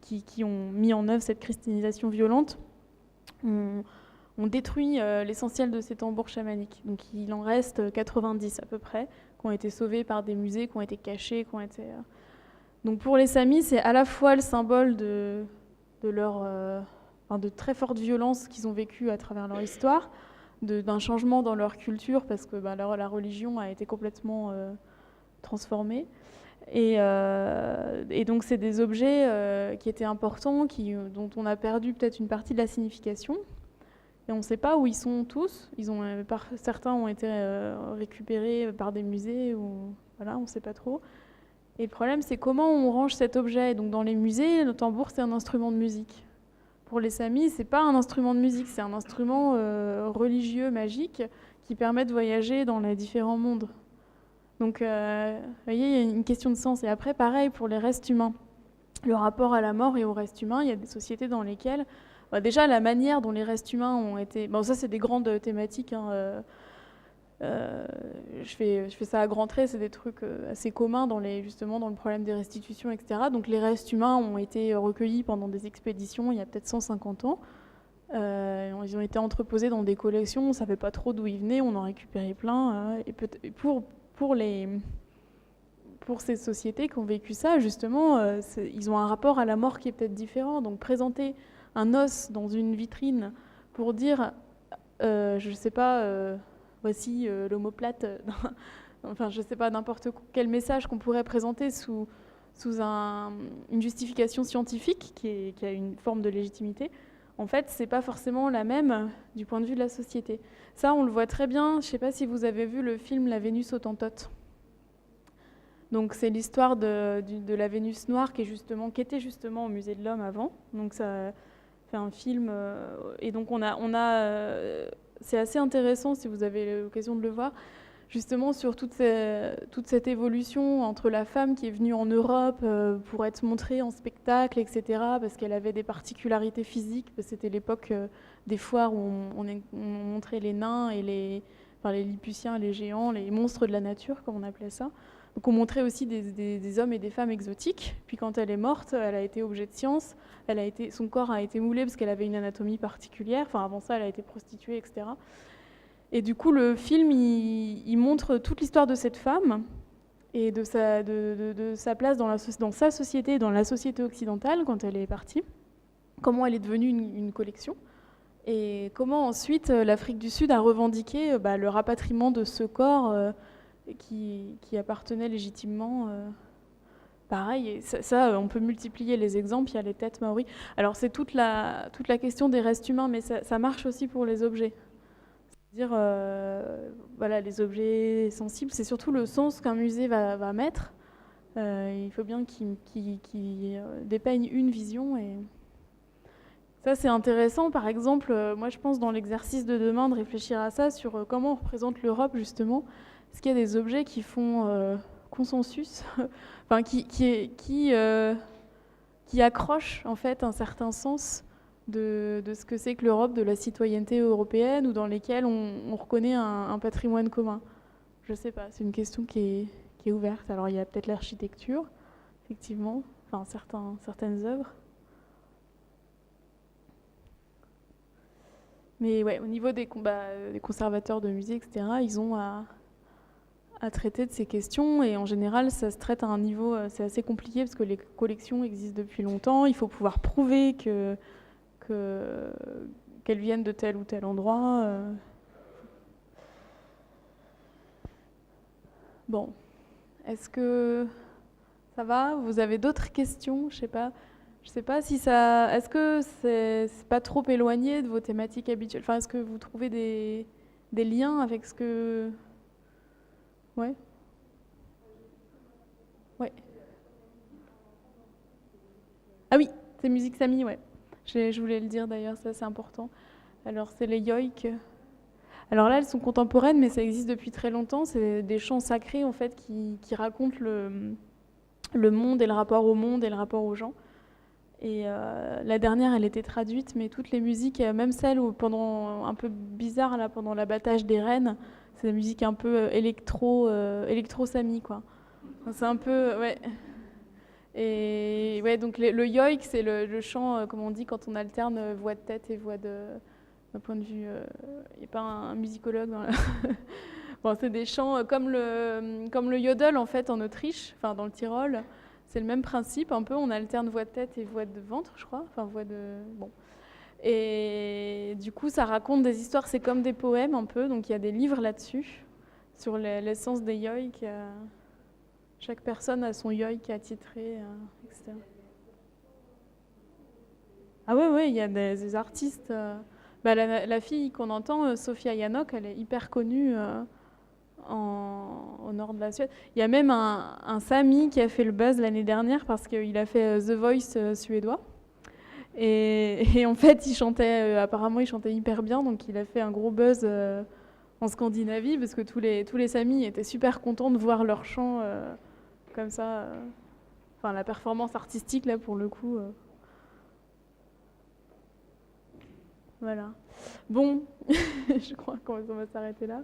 [SPEAKER 1] qui ont mis en œuvre cette christianisation violente, ont détruit l'essentiel de ces tambours chamaniques. Donc il en reste 90 à peu près, qui ont été sauvés par des musées, qui ont été cachés, qui ont été... Donc pour les Samis, c'est à la fois le symbole de très forte violence qu'ils ont vécue à travers leur histoire, d'un changement dans leur culture, parce que la religion a été complètement transformée. Et donc c'est des objets qui étaient importants, dont on a perdu peut-être une partie de la signification. Et on ne sait pas où ils sont tous. Certains ont été récupérés par des musées, ou voilà, on ne sait pas trop. Et le problème, c'est comment on range cet objet. Donc dans les musées, le tambour, c'est un instrument de musique. Pour les Samis, c'est pas un instrument de musique, c'est un instrument religieux, magique, qui permet de voyager dans les différents mondes. Donc, vous voyez, il y a une question de sens. Et après, pareil pour les restes humains. Le rapport à la mort et aux restes humains, il y a des sociétés dans lesquelles, déjà, la manière dont les restes humains ont été... Bon, ça, c'est des grandes thématiques, hein, je fais ça à grands traits, c'est des trucs assez communs justement dans le problème des restitutions, etc. Donc les restes humains ont été recueillis pendant des expéditions il y a peut-être 150 ans. Ils ont été entreposés dans des collections, on ne savait pas trop d'où ils venaient, on en récupérait plein. Et pour ces sociétés qui ont vécu ça, justement, ils ont un rapport à la mort qui est peut-être différent. Donc présenter un os dans une vitrine pour dire, je ne sais pas... voici l'omoplate, enfin je ne sais pas, n'importe quel message qu'on pourrait présenter sous une justification scientifique qui a une forme de légitimité, en fait, c'est pas forcément la même du point de vue de la société. Ça, on le voit très bien, je ne sais pas si vous avez vu le film La Vénus Hottentote. Donc c'est l'histoire de la Vénus noire qui était justement au Musée de l'Homme avant. Donc ça fait un film, et donc on a c'est assez intéressant si vous avez l'occasion de le voir, justement sur toute cette évolution entre la femme qui est venue en Europe pour être montrée en spectacle, etc., parce qu'elle avait des particularités physiques, parce que c'était l'époque des foires où on montrait les nains et les Lilliputiens, les géants, les monstres de la nature, comme on appelait ça. Donc on montrait aussi des hommes et des femmes exotiques. Puis quand elle est morte, elle a été objet de science. Son corps a été moulé parce qu'elle avait une anatomie particulière. Enfin, avant ça, elle a été prostituée, etc. Et du coup, le film, il montre toute l'histoire de cette femme et de sa place dans sa société, dans la société occidentale, quand elle est partie. Comment elle est devenue une collection. Et comment ensuite l'Afrique du Sud a revendiqué le rapatriement de ce corps qui appartenait légitimement. Pareil, et ça, on peut multiplier les exemples. Il y a les têtes maoris. Alors c'est toute la question des restes humains, mais ça marche aussi pour les objets. C'est-à-dire, les objets sensibles, c'est surtout le sens qu'un musée va mettre. Il faut bien qu'il dépeigne une vision. Et ça, c'est intéressant. Par exemple, moi, je pense dans l'exercice de demain de réfléchir à ça, sur comment on représente l'Europe, justement. Est-ce qu'il y a des objets qui font consensus, enfin, qui accrochent en fait un certain sens de ce que c'est que l'Europe, de la citoyenneté européenne, ou dans lesquels on reconnaît un patrimoine commun? Je ne sais pas, c'est une question qui est ouverte. Alors il y a peut-être l'architecture, effectivement, enfin certaines œuvres. Mais ouais, au niveau des conservateurs de musées, etc., ils ont à traiter de ces questions, et en général ça se traite à un niveau, c'est assez compliqué parce que les collections existent depuis longtemps, il faut pouvoir prouver qu'elles viennent de tel ou tel endroit. Bon, est-ce que ça va? Vous avez d'autres questions? Je sais pas, Je sais pas si ça... Est-ce que c'est pas trop éloigné de vos thématiques habituelles? Enfin, est-ce que vous trouvez des liens avec ce que... Ouais, ouais. Ah oui, c'est musique sami, ouais. Je voulais le dire d'ailleurs, ça c'est important. Alors c'est les yoik. Alors là, elles sont contemporaines, mais ça existe depuis très longtemps. C'est des chants sacrés en fait qui racontent le monde et le rapport au monde et le rapport aux gens. Et la dernière, elle était traduite, mais toutes les musiques, même celles où pendant un peu bizarre là, pendant l'abattage des rennes, c'est des musiques un peu électro-sami quoi. Enfin, c'est un peu ouais. Et ouais, donc le yoik, c'est le chant, comme on dit, quand on alterne voix de tête et voix de d'un point de vue, il n'y a pas un musicologue dans bon, c'est des chants comme le yodel en fait en Autriche, enfin dans le Tyrol. C'est le même principe un peu, on alterne voix de tête et voix de ventre, je crois. Enfin, voix de... Bon. Et du coup, ça raconte des histoires, c'est comme des poèmes un peu, donc il y a des livres là-dessus, sur l'essence des yoïks. Chaque personne a son yoïk attitré, etc. Ah ouais, ouais, il y a des artistes. Bah, la fille qu'on entend, Sofia Yanok, elle est hyper connue au nord de la Suède. Il y a même un Sami qui a fait le buzz l'année dernière parce qu'il a fait The Voice suédois. Et en fait, apparemment, il chantait hyper bien, donc il a fait un gros buzz en Scandinavie parce que tous les Samis étaient super contents de voir leur chant comme ça. Enfin, la performance artistique, là, pour le coup. Voilà. Bon, je crois qu'on va s'arrêter là.